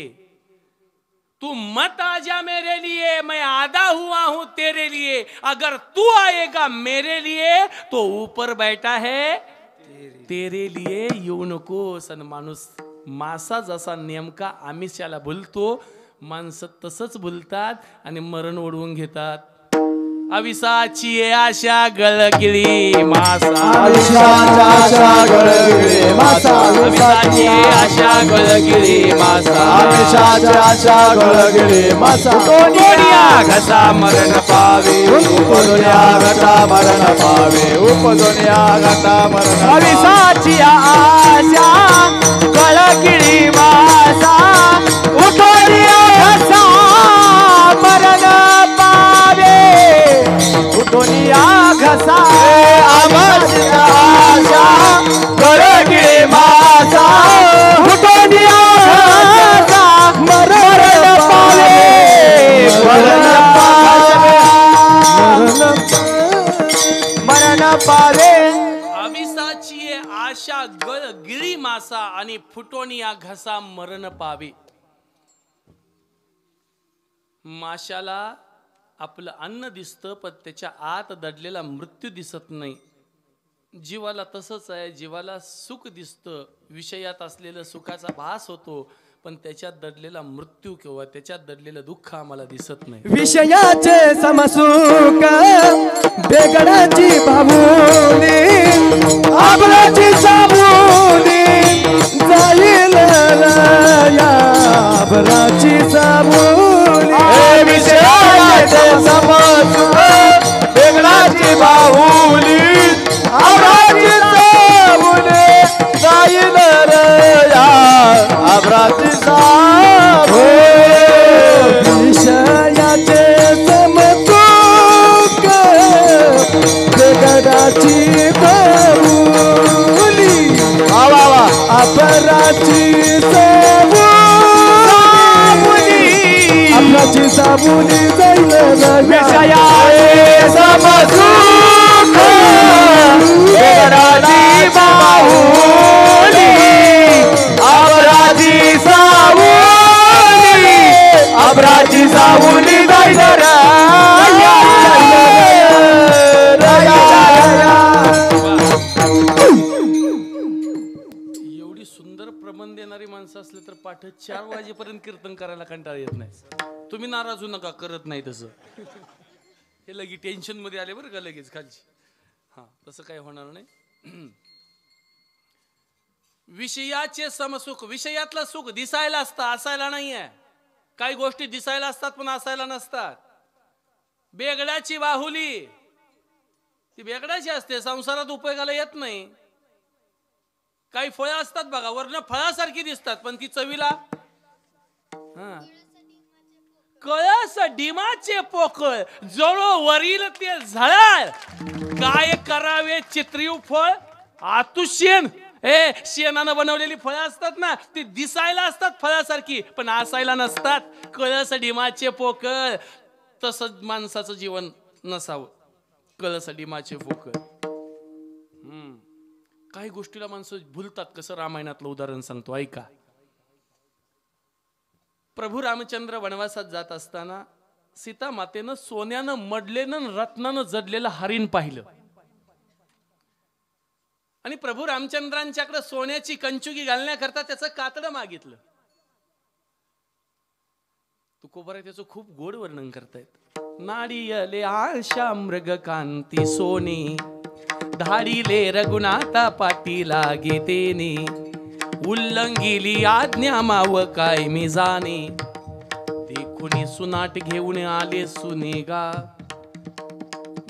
तू मत आजा मेरे लिए, मैं आधा हुआ हूं तेरे लिए, अगर तू आएगा मेरे लिए तो ऊपर बैठा है तेरे लिए. येऊ नको सन. माणूस मासा जसा नेमका आमिषाला भुलतो, माणसं तसंच भुलतात आणि मरण ओढवून घेतात. अविसाची आशा गळगिळी मासा, अविसाची आशा गळगिळी मासा, अविसाची आशा गळगिळी मासा, अविसाची आशा गळगिळी मासा. उपदोनिया घसा मरण पावे, उपदोनिया घटा मरण पावे, उपदोनिया घटा मरण. अविसाची आशा गळगिळी मासा, उपदोनिया घटा मरण पावे, उपदोनिया घसा. आवाज आशा गळगिळी मासा, उपदोनिया घसा मरण पावे, मरण पावे, मरण पावे. अविसाची आशा गळगिळी मासा आणि फुटोनिया घसा मरण पावे. माशाला आपलं अन्न दिसतं, पण त्याच्या आत दडलेला मृत्यू दिसत नाही. जीवाला तसंच आहे. जीवाला सुख दिसतं, विषयात असलेलं सुखाचा भास होतो, पण त्याच्यात दडलेला मृत्यू किंवा त्याच्यात दडलेलं दुःख आम्हाला दिसत नाही. विषयाचे समसुख बेगडाची बाबुली, आबराची साबुली जाईल या आबराची साबुली. विषयाचे समसुख बेगडाची बाहुली, आबराची साबुली जाईल या आबराची साबुली. विषयाचे समतुक बेगडाची बाहुली, अपराची साबुली, अपराची साबुली जाईल. विषयाचे समतुक बेगडाची बाहुली, अपराची साबुली, अपराची साबुली जाईल. एवढी सुंदर प्रबंध देणारी माणसं असले तर पाठ 4 वाजेपर्यंत कीर्तन करायला कंटाळा येत नाही. तुम्ही नाराज होऊ नका, करत नाही तसं. हे लगेच टेन्शन मध्ये आले बरं का लगेच खालची. हा, तसं काय होणार नाही. विषयाचे समसुख, विषयातलं सुख दिसायला असतं, असायला नाहीये. काही गोष्टी दिसायला असतात पण असायला नसतात. बेगडाची बाहुली ती बेगडाची असते, संसारात उपयोगाला येत नाही. काही फळं असतात बघा, वरनं फळासारखी दिसतात पण ती चवीला कळस डिमाचे पोकळ, जळो वरील ते झळाळ, काय करावे चित्रीव फळ आतुशेन. शेणानं बनवलेली फळं असतात ना, ती दिसायला असतात फळासारखी पण असायला नसतात. कळस डिमाचे पोकळ, तसंच माणसाचं जीवन नसावं. कळस डिमाचे पोकळ. काही गोष्टीला माणसं भुलतात. कसं रामायणातलं उदाहरण सांगतो ऐका. प्रभू रामचंद्र वनवासात जात असताना सीता मातेनं सोन्यानं मडलेलं रत्नानं जडलेलं हरिण पाहिलं आणि प्रभू रामचंद्रांच्याकडे सोन्याची कंचुकी घालण्याकरता त्याचं कातडं मागितलं. तुकोबाराय त्याचं खूप गोड वर्णन करतायत. नाडियले आशा मृग कांती सोनी, धाडीले रघुनाथा पाटीला गीतेने, उल्लंघिली आज्ञा माव काय मी जाणे, देखुनी सुनाट घेऊन आले सुनेगा.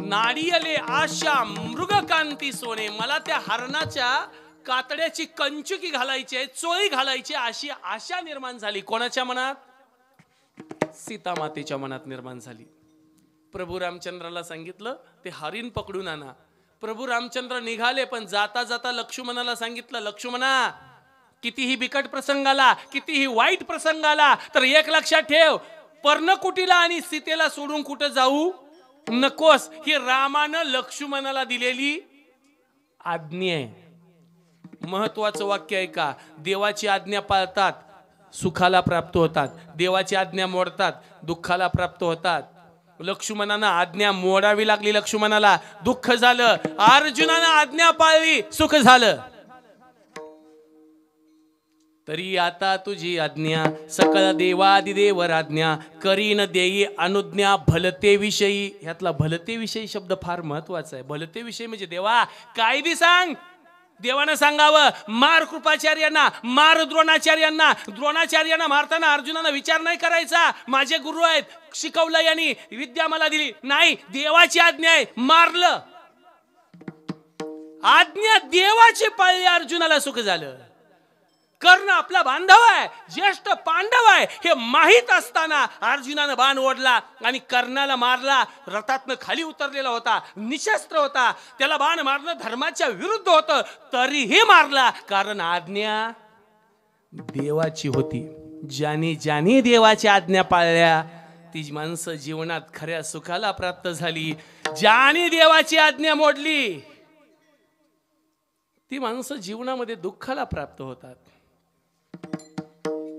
नाडियले आशा मृगकांती सोने, मला त्या हरणाच्या कातड्याची कंचुकी घालायची आहे, चोळी घालायची अशी आशा निर्माण झाली. कोणाच्या मनात? सीता मातेच्या मनात निर्माण झाली. प्रभू रामचंद्राला सांगितलं ते हरिण पकडून आणा. प्रभू रामचंद्र निघाले पण जाता जाता लक्ष्मणाला सांगितलं, लक्ष्मणा कितीही बिकट प्रसंग आला, कितीही वाईट प्रसंग आला तर एक लक्षात ठेव, पर्णकुटीला आणि सीतेला सोडून कुठं जाऊ नकोस, ही रामानं लक्ष्मणाला दिलेली आज्ञा आहे. महत्वाचं वाक्य आहे का, देवाची आज्ञा पाळतात सुखाला प्राप्त होतात, देवाची आज्ञा मोडतात दुःखाला प्राप्त होतात. लक्ष्मणानं आज्ञा मोडावी लागली, लक्ष्मणाला दुःख झालं. अर्जुनानं आज्ञा पाळली, सुख झालं. तरी आता तुझी आज्ञा सकळ देवादिदेव राज्ञा, करीन देई अनुज्ञा भलते विषयी. ह्यातला भलते विषयी शब्द फार महत्वाचा आहे. भलते विषयी म्हणजे देवा काय बी सांग. देवानं सांगावं, मार कृपाचार्यांना, मार द्रोणाचार्यांना. द्रोणाचार्यांना मारताना अर्जुनानं विचार नाही करायचा, माझे गुरु आहेत, शिकवलं यांनी, विद्या मला दिली. नाही, देवाची आज्ञा आहे, मारलं. आज्ञा देवाची पाळली, अर्जुनाला सुख झालं. कर्ण आपला बांधव आहे, ज्येष्ठ पांडव आहे, हे माहीत असताना अर्जुनानं बाण ओढला आणि कर्णाला मारला. रथातनं खाली उतरलेला होता, निशस्त्र होता, त्याला बाण मारणं धर्माच्या विरुद्ध होतं, तरीही मारला, कारण आज्ञा देवाची होती. ज्याने ज्याने देवाची आज्ञा पाळल्या ती माणसं जीवनात खऱ्या सुखाला प्राप्त झाली. ज्याने देवाची आज्ञा मोडली ती माणसं जीवनामध्ये दुःखाला प्राप्त होतात.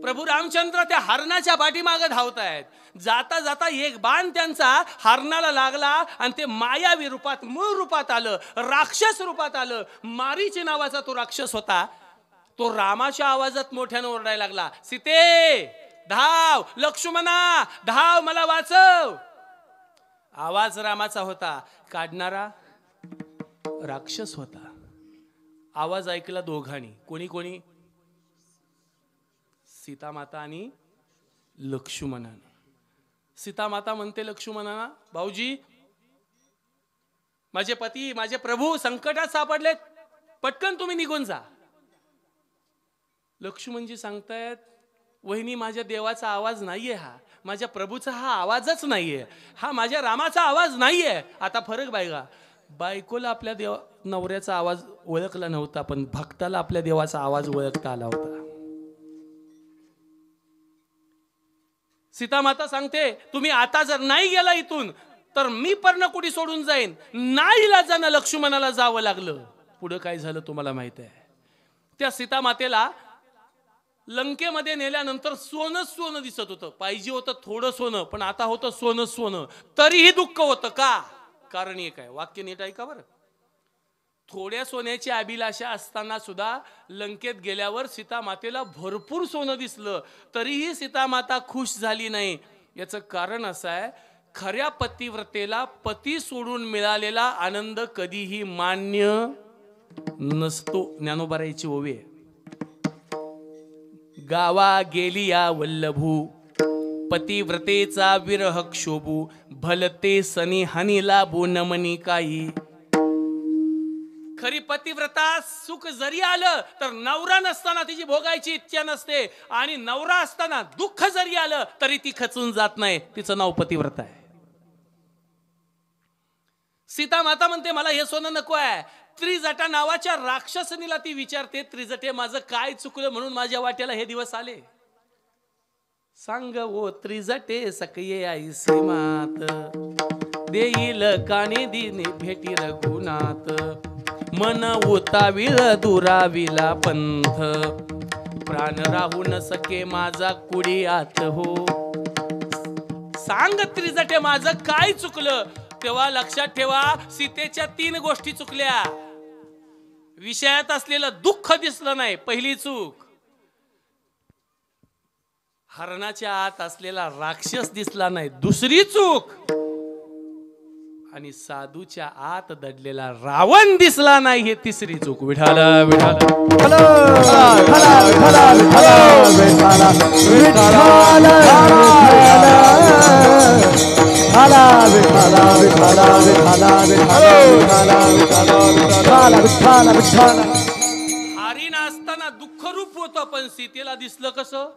प्रभू रामचंद्र त्या हरणाच्या पाठीमागे धावतायत. जाता जाता एक बाण त्यांचा हरणाला लागला आणि ते मायावी रूपात, मूळ रूपात आलं, राक्षस रूपात आलं. मारीची नावाचा तो राक्षस होता. तो रामाच्या आवाजात मोठ्यानं ओरडायला लागला, सीते धाव, लक्ष्मणा धाव, मला वाचव. आवाज रामाचा होता, काढणारा राक्षस होता. आवाज ऐकला दोघांनी. कोणी कोणी? सीतामाता आणि लक्ष्मणानं. सीतामाता म्हणते लक्ष्मणाला, भाऊजी माझे पती, माझे प्रभू संकटात सापडलेत, पटकन तुम्ही निघून जा. लक्ष्मणजी सांगतायत, वहिनी माझ्या देवाचा आवाज नाहीये, हा माझ्या प्रभूचा हा आवाजच नाहीये, हा माझ्या रामाचा आवाज नाहीये. आता फरक बायगा, बायकोला आपल्या नवऱ्याचा आवाज ओळखला नव्हता, पण भक्ताला आपल्या देवाचा आवाज ओळखता आला होता. सीतामाता सांगते, तुम्ही आता जर नाही गेला इथून तर मी पर्णकुटी सोडून जाईन. नाईलाजानं लक्ष्मणाला जावं लागलं. पुढे काय झालं तुम्हाला माहित आहे. त्या सीतामातेला लंकेमध्ये नेल्यानंतर सोनंच सोनं दिसत होतं. पाहिजे होतं थोडं सोनं, पण आता होतं सोनंच सोनं. तरीही दुःख होतं. का? कारण एक आहे, वाक्य नीट ऐका बरं. थोड्या सोन्याची अभिलाषा असताना सुद्धा लंकेत गेल्यावर सीतामातेला भरपूर सोनं दिसलं, तरीही सीतामाता खुश झाली नाही. याचं कारण असं आहे, खऱ्या पतिव्रतेला पती सोडून मिळालेला आनंद कधीही मान्य नसतो. ज्ञानोबारायची ओवी आहे, गावा गेलिया वल्लभू पतिव्रतेचा विरह क्षोभू, भलते सनी हानी लाभू नमनी काही. खरी पतिव्रता सुख जरी आलं तर नवरा नसताना तिची भोगायची इच्छा नसते, आणि नवरा असताना दुःख जरी आलं तरी ती खचून जात नाही. तिचं नाव पतिव्रता आहे. सीता माता म्हणते, मला हे सोनं नको आहे. त्रिजटा नावाच्या राक्षसनीला ती विचारते, त्रिजटे माझं काय चुकलं म्हणून माझ्या वाट्याला हे दिवस आले. सांग ओ त्रिजटे सकये आई श्रीमात, देईल काने दिने भेटी रघुनाथ, मन उताविळ दुराविला पंथ, प्राण राहू न सके माझा कुडियात हो. सांग त्रिजटे माझं काय चुकलं. तेव्हा लक्षात ठेवा, सीतेच्या 3 गोष्टी चुकल्या. विषयात असलेलं दुःख दिसलं नाही, पहिली चूक. हरणाच्या आत असलेला राक्षस दिसला नाही, दुसरी चूक. आणि साधूच्या आत दडलेला रावण दिसला नाही, हे तिसरी चूक. विठाल विठाल हरिण असताना दुःखरूप होतं, पण सीतेला दिसलं कसं?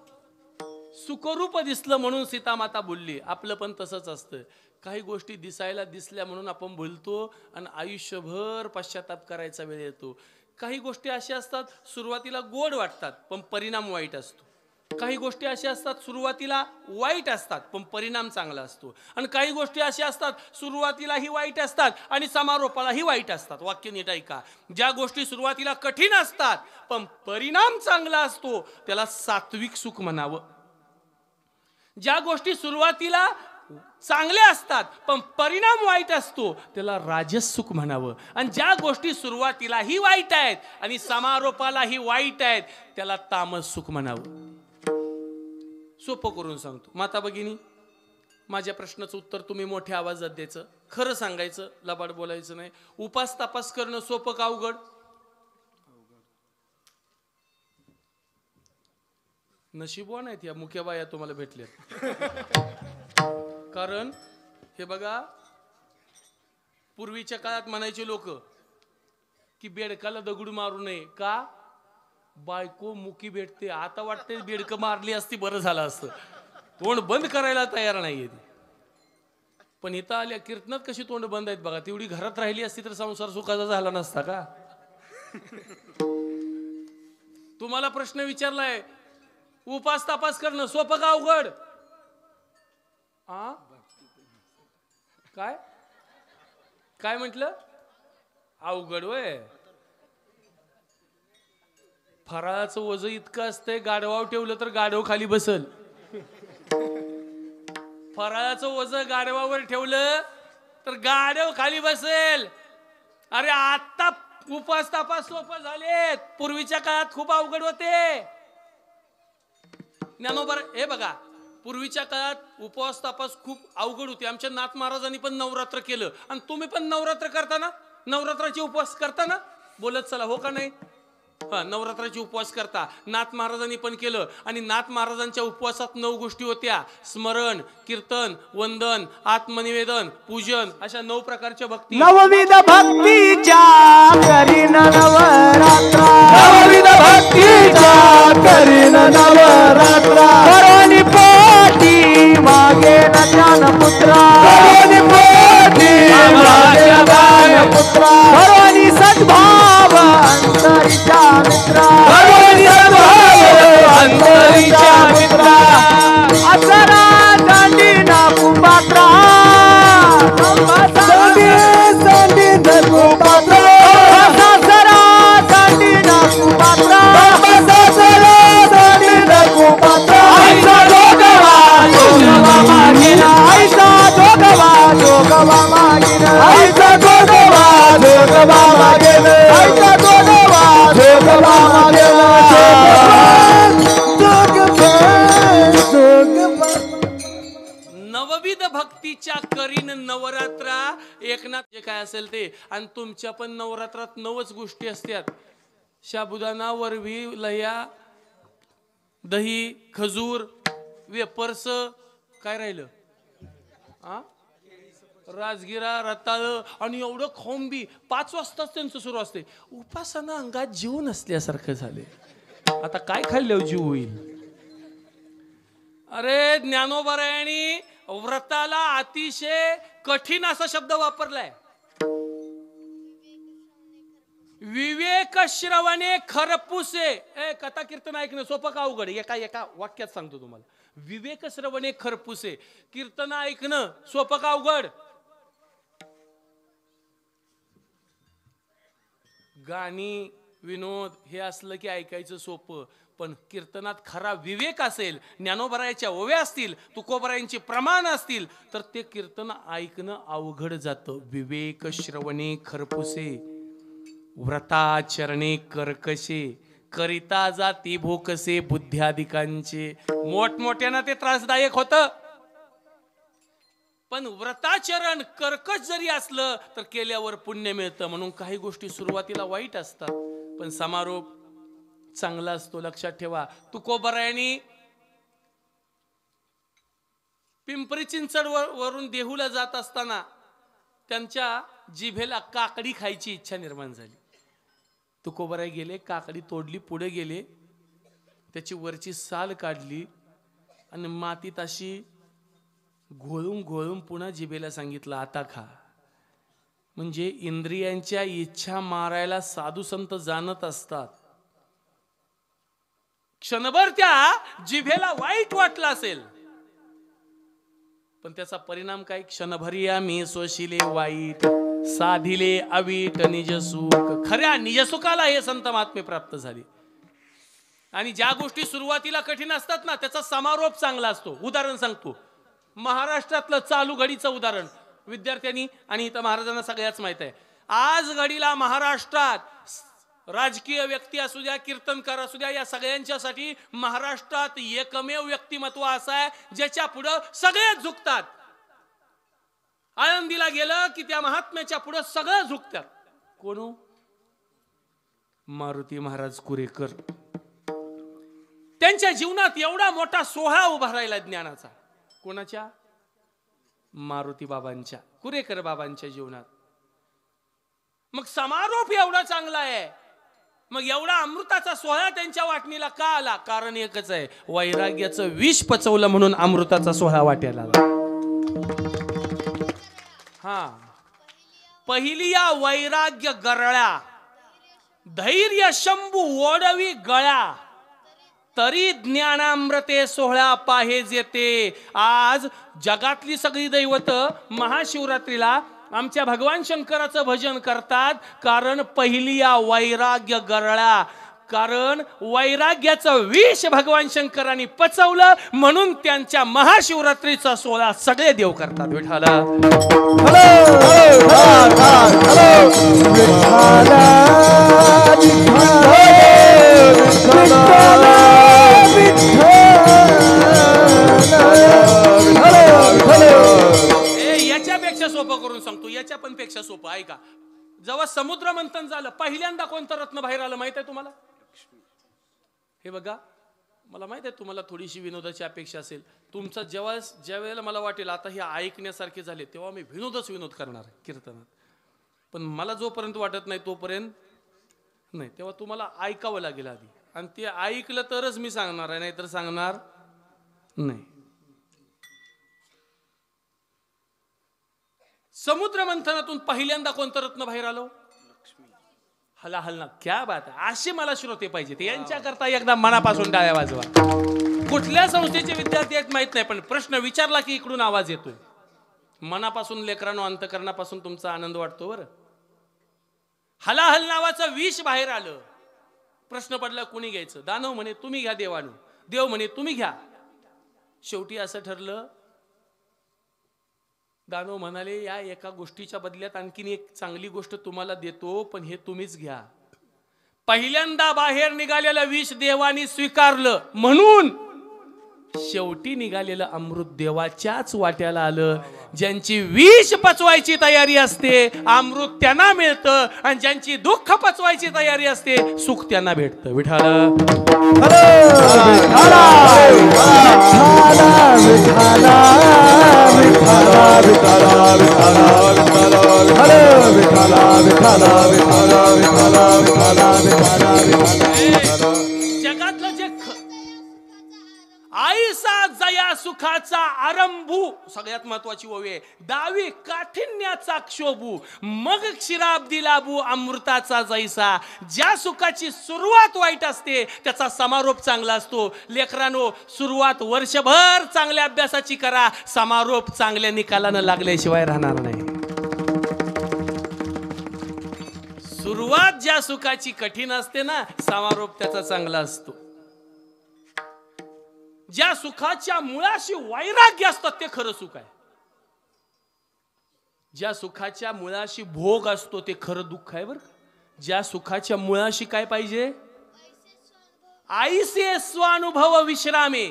सुखरूप दिसलं, म्हणून सीतामाता बोलली. आपलं पण तसंच असतं. काही गोष्टी दिसायला दिसल्या म्हणून आपण बोलतो आणि आयुष्यभर पश्चाताप करायचा वेळ येतो. काही गोष्टी अशा असतात, सुरुवातीला गोड वाटतात पण परिणाम वाईट असतो. काही गोष्टी अशा असतात सुरुवातीला वाईट असतात पण परिणाम चांगला असतो, आणि काही गोष्टी अशा असतात सुरुवातीलाही वाईट असतात आणि समारोपालाही वाईट असतात. वाक्य नीट ऐका. ज्या गोष्टी सुरुवातीला कठीण असतात पण परिणाम चांगला असतो त्याला सात्विक सुख म्हणावं. ज्या गोष्टी सुरुवातीला चांगल्या असतात पण परिणाम वाईट असतो त्याला राजस सुख म्हणावं. आणि ज्या गोष्टी सुरुवातीलाही वाईट आहेत आणि समारोपालाही वाईट आहेत त्याला तामस सुख म्हणावं. सोपं करून सांगतो. माता भगिनी, माझ्या प्रश्नाचं उत्तर तुम्ही मोठ्या आवाजात द्यायचं, खरं सांगायचं, लबाड बोलायचं नाही. उपास तापास करणं सोपं का अवघड? नशीबवान आहेत या मुख्य बाया तुम्हाला भेटल्या. कारण हे बघा, पूर्वीच्या काळात म्हणायचे लोक की बेडकाला दगड मारू नये, का? बायको मुकी भेटते. आता वाटते बेडकं मारली असती बरं झालं असतं. तोंड बंद करायला तयार नाहीये. पण इथं आल्या कीर्तनात कशी तोंड बंद आहेत बघा. तेवढी घरात राहिली असती तर संसार सुखाचा झाला नसता का? तुम्हाला प्रश्न विचारलाय, उपास तापास करणं सोपं का अवघड? काय काय म्हटलं? अवघड वय. फराळाचं वज इतकं असतंय, गाढवावर ठेवलं तर गाढव खाली बसल. फराळाचं वज गाढवावर ठेवलं तर गाढव खाली बसेल. अरे आता उपास तापास सोपं झालेत, पूर्वीच्या काळात खूप अवघड होते. ज्ञानोबर हे बघा, पूर्वीच्या काळात उपवास तापास खूप अवघड होते. आमच्या नाथ महाराजांनी पण नवरात्र केलं, आणि तुम्ही पण नवरात्र करता ना, नवरात्राचे उपवास करता ना, बोलत चला हो का नाही? हा, नवरात्राचे उपवास करता. नाथ महाराजांनी पण केलं, आणि नाथ महाराजांच्या उपवासात 9 गोष्टी होत्या: स्मरण, कीर्तन, वंदन, आत्मनिवेदन, पूजन, अशा 9 प्रकारच्या भक्ती. नवविध भक्तीच्या करीन नवरात्रा, नवविध भक्तीच्या करीन नवरात्रा. करोनी पोटी मागे न ज्ञानपुत्रा, करोनी पोटी मागे ज्ञानपुत्रा. करोनी सद्भाव अंतरीच्या मित्रा, करोनी सद्भाव अंतरीच्या मित्रा. अचरा दांडी ना कुंभात्रा, सांडी धर्मपात्रा. सासरा सांडी ना कुंभात्रा, सासरा सांडी ना कुंभात्रा. ऐसा जोगवा जोगवा मागिना, ऐसा जोगवा जोगवा मागिना, ऐसा जोगवा जोगवा मागिना, ऐसा जोगवा जोगवा मागिना. नवविध भक्तीच्या करीन नवरात्रा. एकनाथ जे काय असेल ते. आणि तुमच्या पण नवरात्रात 9च गोष्टी असतात: साबुदाणा, वरवी, लह्या, दही, खजूर, वेपर्स, काय राहिलं? राजगिरा, रताळ, आणि एवढं खाऊन बी 5 वाजताच त्यांचं सुरू असते. उपासना अंगात जीव नसल्यासारखं झाले. आता काय खाल्ल्यावर जीव होईल? अरे ज्ञानोबरायांनी व्रताला अतिशय कठीण असा शब्द वापरलाय: विवेक श्रवणे खरपुसे. कथा कीर्तन ऐकणं सोपं का अवघड? एका वाक्यात सांगतो तुम्हाला. विवेक श्रवणे खरपुसे. कीर्तन ऐकणं सोपं का अवघड? गाणी, विनोद हे असलं की ऐकायचं सोपं, पण कीर्तनात खरा विवेक असेल, ज्ञानोबरायाच्या ओव्या असतील, तुकोबरायांची प्रमाण असतील, तर ते कीर्तन ऐकणं अवघड जातं. विवेक श्रवणे खरपुसे, व्रताचरणे कर्कशे, करिता जाती भोकसे बुद्ध्याधिकांचे. मोठमोठ्यानं ते त्रासदायक होतं, पण व्रताचरण कर्कश जरी असलं तर केल्यावर पुण्य मिळतं. म्हणून काही गोष्टी सुरुवातीला वाईट असतात पण समारोप चांगला असतो. लक्षात ठेवा. तुकोबरायांनी पिंपरी चिंचवड वरून देहूला जात असताना त्यांच्या जिभेला काकडी खायची इच्छा निर्माण झाली. तुकोबराय गेले, काकडी तोडली, पुढे गेले, त्याची वरची साल काढली आणि मातीत अशी घोळून घोळून पुन्हा जिभेला सांगितलं, आता खा. म्हणजे इंद्रियांच्या इच्छा मारायला साधू संत जाणत असतात. क्षणभर त्या जिभेला वाईट वाटलं असेल, पण त्याचा परिणाम काय? क्षणभरिया मी सोशिले वाईट, साधिले अवीट निज सुख. खऱ्या निजसुखाला हे संत महात्मे प्राप्त झाले. आणि ज्या गोष्टी सुरुवातीला कठीण असतात ना, त्याचा समारोप चांगला असतो. उदाहरण सांगतो, महाराष्ट्रातलं चालू घडीचं उदाहरण विद्यार्थ्यांनी आणि इथं महाराजांना सगळ्याच माहित आहे. आज घडीला महाराष्ट्रात राजकीय व्यक्ती असू द्या, कीर्तनकार असू द्या, या सगळ्यांच्यासाठी महाराष्ट्रात एकमेव व्यक्तिमत्व असं आहे ज्याच्या पुढं सगळे झुकतात. आळंदीला गेलं की त्या महात्म्याच्या पुढं सगळं झुकतात. कोण? मारुती महाराज कुरेकर. त्यांच्या जीवनात एवढा मोठा सोहळा उभा राहिला ज्ञानाचा. कोणाच्या? मारुती बाबांच्या, कुरेकर बाबांच्या जीवनात. मग समारोप एवढा चांगला आहे, मग एवढा अमृताचा सोहळा त्यांच्या वाटणीला का आला? कारण एकच आहे, वैराग्याचं विष पचवलं म्हणून अमृताचा सोहळा वाट्याला आला. हा, पहिली या वैराग्य गरळा, धैर्य शंभू ओढवी गळा, तरी ज्ञानामृते सोहळा पाहेज येते. आज जगातली सगळी दैवत महाशिवरात्रीला आमच्या भगवान शंकराचं भजन करतात, कारण पहिली या वैराग्य गरळा. कारण वैराग्याचं विष भगवान शंकरांनी पचवलं म्हणून त्यांच्या महाशिवरात्रीचा सोहळा सगळे देव करतात. विठाला याच्यापेक्षा सोपं करून सांगतो, याच्या पण पेक्षा सोपं आहे का? जेव्हा समुद्र मंथन झालं, पहिल्यांदा कोणतं रत्न बाहेर आलं माहित आहे तुम्हाला? हे बघा, मला माहित आहे तुम्हाला थोडीशी विनोदाची अपेक्षा असेल. तुमचा ज्या वेळेला मला वाटेल आता हे ऐकण्यासारखे झाले, तेव्हा मी विनोद करणार कीर्तनात. पण मला जोपर्यंत वाटत नाही तोपर्यंत नाही, तेव्हा तुम्हाला ऐकावं लागेल आधी, आणि ते ऐकलं तरच मी सांगणार आहे, नाहीतर सांगणार नाही. समुद्र मंथनातून पहिल्यांदा कोणतं रत्न बाहेर आलो? हला हलना. क्या बात आहे. असे मला श्रोते पाहिजे, यांच्याकरता एकदा मनापासून टाळ्या वाजवा. कुठल्या संस्थेचे विद्यार्थी आहेत माहित नाही, पण प्रश्न विचारला की इकडून आवाज येतोय. मनापासून लेकरांनो, अंतकरणापासून तुमचा आनंद वाटतो बरं. हलाहल नावाचं विष बाहेर आलं. प्रश्न पडला कोणी घ्यायचं? दानव म्हणे तुम्ही घ्या देवानो, देव म्हणे तुम्ही घ्या. शेवटी असं ठरलं, दानव म्हणाले या एका गोष्टीच्या बदल्यात आणखीन एक चांगली गोष्ट तुम्हाला देतो, पण हे तुम्हीच घ्या. पहिल्यांदा बाहेर निघालेलं विष देवानी स्वीकारलं, म्हणून शेवटी निघालेलं अमृत देवाच्याच वाट्याला आलं. ज्यांची विष पचवायची तयारी असते अमृत त्यांना मिळतं, आणि ज्यांची दुःख पचवायची तयारी असते सुख त्यांना भेटतं. विठाला जगातलं जे आईसा जया सुखाचा आरंभू, सगळ्यात महत्वाची ओवी आहे, दावी काठिन्याचा क्षोभू, मग क्षीराब्दी लाभू अमृताचा जैसा. ज्या सुखाची सुरुवात वाईट असते त्याचा समारोप चांगला असतो. लेकरांनो, सुरुवात वर्षभर चांगल्या अभ्यासाची करा, समारोप चांगल्या निकालानं लागल्याशिवाय राहणार नाही. सुरुवात ज्या सुखाची कठीण असते ना, समारोप त्याचा चांगला असतो. ज्या सुखाच्या मुळाशी वैराग्य असतात ते खरं सुख आहे. ज्या सुखाच्या मुळाशी भोग असतो ते खरं दुःख आहे बरं. ज्या सुखाच्या मुळाशी काय पाहिजे? आईसे स्वानुभव विश्रामे,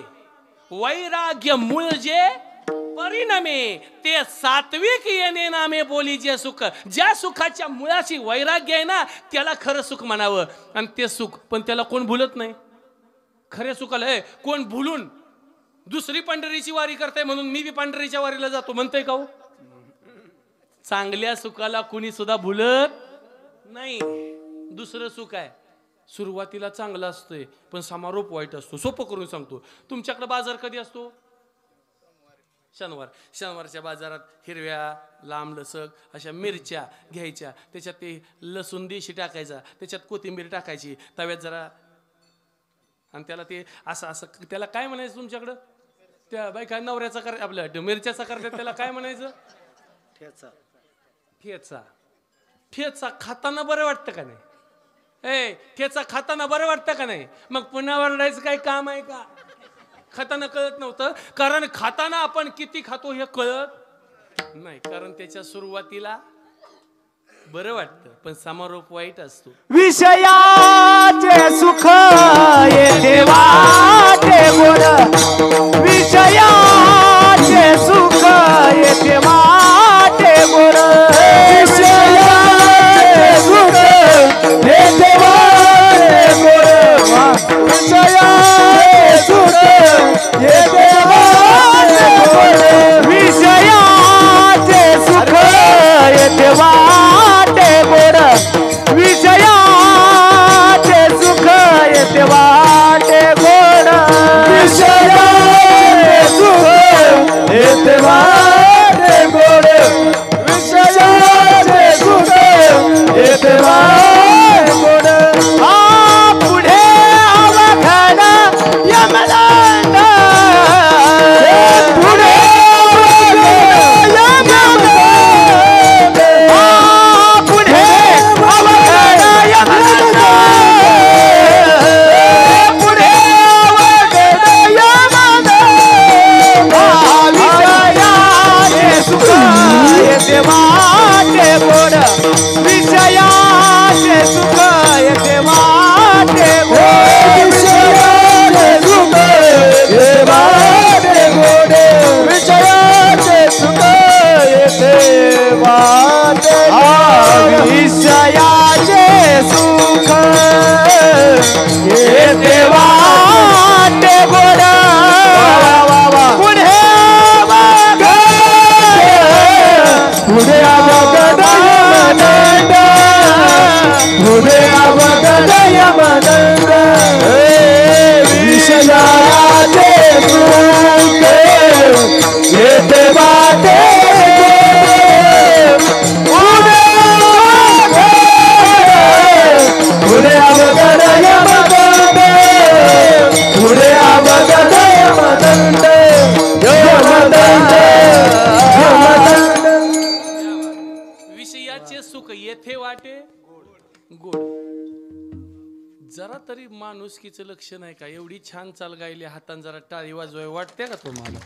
वैराग्य मूळ जे परिणामे, ते सात्विक येणे नामे बोली जे सुख. ज्या सुखाच्या मुळाशी वैराग्य आहे ना, त्याला खरं सुख म्हणावं. आणि ते सुख पण त्याला कोण भुलत नाही. खरे सुखाला कोण भुलून दुसरी पंढरीची वारी करताय म्हणून मी बी पंढरीच्या वारीला जातो म्हणतोय का हो? चांगल्या सुखाला कुणी सुद्धा भुलत नाही. दुसरं सुख आहे, सुरुवातीला चांगलं असतंय पण समारोप वाईट असतो. सोपं करून सांगतो, तुमच्याकडे बाजार कधी असतो? शनिवार. शनिवारच्या बाजारात हिरव्या लांब लसक अशा मिरच्या घ्यायच्या, त्याच्यात ते लसूण देशी टाकायचा, त्याच्यात कोथिंबीर टाकायची, तव्यात जरा आणि त्याला ते असं असं त्याला काय म्हणायचं तुमच्याकडं त्या बाई काय नवऱ्याचा कर आपल्या मिरच्याचा करतात त्याला काय म्हणायचं ठेचा ठेचा ठेचा खाताना बरं वाटतं का नाही ठेचा खाताना बरं वाटतं का नाही मग पुन्हा वरडायचं काही काम आहे का खाताना कळत नव्हतं कारण खाताना आपण किती खातो हे कळत नाही कारण त्याच्या सुरुवातीला बरं वाटतं पण समारोप वाईट असतो विषयाचे सुख येते वाटे गोड विषयाचे सुख येते वाटे गोड विषयाचे सुख येते वाटे गोड विषयाचे सुख येते वाटे गोड विषयाचे सुख येते वाटे गोड विषयाचे सुख येते वाटे गोड विषयाचे सुख येते वाटे गोड विषयाचे सुख येते वाटे गोड पुढे अवघड यमदंड पुढे वाटे गोड विषयाचे सुख येते वाटे गोड विषयाचे सुख येते वाटे गोड विषयाचे सुख येते वाटे विषयाचे सुख येते वाटे गोड पुढे पुढे अवगदय पुढे अवगदय मनंद विषयाचे सुख येते वाटे पुढे अवगदय मनंद पुढे अवगदय मनंद विषयाचे सुख येथे वाटे गोड जरा तरी माणुसकीचं लक्षण आहे का एवढी छान चाल गायली हातान जरा टाळी वाजवाय वाटते का तुम्हाला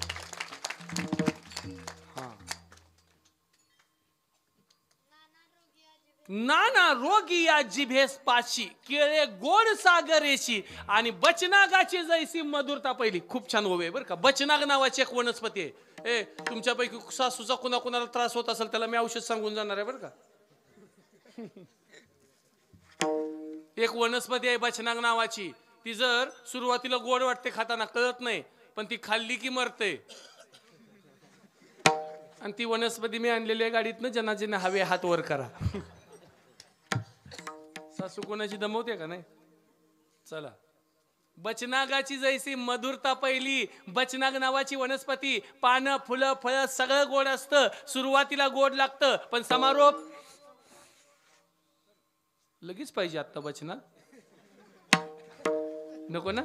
नाना रोगी या जिभेस पाशी केळे गोड सागरेशी आणि बचनागाची जैसी मधुरता पहिली खूप छान होवे बरं का बचनाग नावाची एक वनस्पती आहे तुमच्यापैकी सासूचा कुणाला त्रास होत असेल त्याला मी औषध सांगून जाणार आहे बरं का एक वनस्पती आहे बचनाग नावाची ती जर सुरुवातीला गोड वाटते खाताना कळत नाही पण ती खाल्ली की मरते आणि ती वनस्पती मी आणलेली आहे गाडीतनं जनाजीने हवे हात वर करा सासू कोणाची दमवते का नाही चला बचनागाची जैसी मधुरता पहिली बचनाग नावाची वनस्पती पानं फुलं फळं सगळं गोड असतं सुरुवातीला गोड लागतं पण समारोप लगेच पाहिजे आता बचना नको ना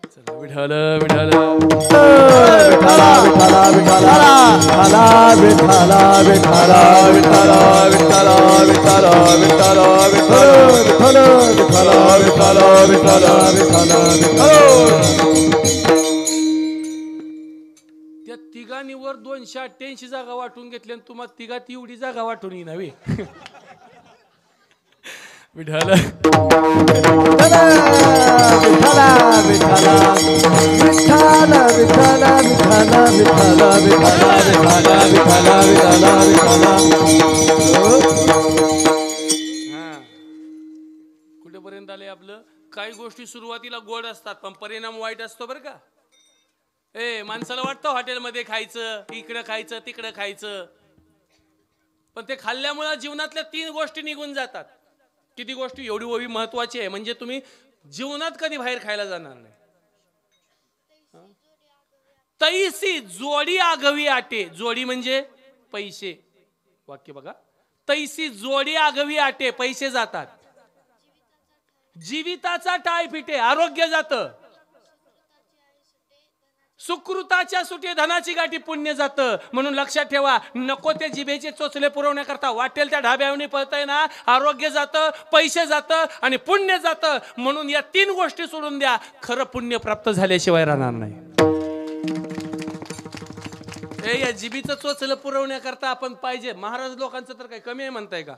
चला विठाल विठाल विठाला विठाला विठाला विठाला विठाला विठाला विठाला विठाला विठाला विठाला विठाला विठाला विठाला विठाला त्या तिघांनीवर 288 जागा वाटून घेतल्या आणि तुम्हाला तिघा ती एवढी जागा वाटून येई नव्हे विठाल विठाला विठाला विठाला विठाला विठाला विठाला विठाला विठाला विठाला विठाला कुठेपर्यंत आले आपलं काही गोष्टी सुरुवातीला गोड असतात पण परिणाम वाईट असतो बरं का माणसाला वाटतं हॉटेलमध्ये खायचं इकडं खायचं तिकडं खायचं पण ते खाल्ल्यामुळे जीवनातल्या 3 गोष्टी निघून जातात किती गोष्टी एवढी ओवी महत्वाची आहे म्हणजे तुम्ही जीवनात कधी बाहेर खायला जाणार नाही तैसी जोडी आगवी आटे जोडी म्हणजे पैसे वाक्य बघा तैसी जोडी आगवी आटे पैसे जातात जीविताचा टाय फिटे आरोग्य जातं, सुकृताच्या सुटे धनाची गाठी पुण्य जातं. म्हणून लक्षात ठेवा, नको ते जिभेचे चोचले पुरवण्याकरता वाटेल त्या ढाब्यावरून पळताय ना, आरोग्य जातं, पैसे जातं आणि पुण्य जातं. म्हणून या 3 गोष्टी सोडून द्या, खरं पुण्य प्राप्त झाल्याशिवाय राहणार नाही. या जिभेचं चोचलं पुरवण्याकरता आपण पाहिजे. महाराज लोकांचं तर काही कमी आहे म्हणताय का?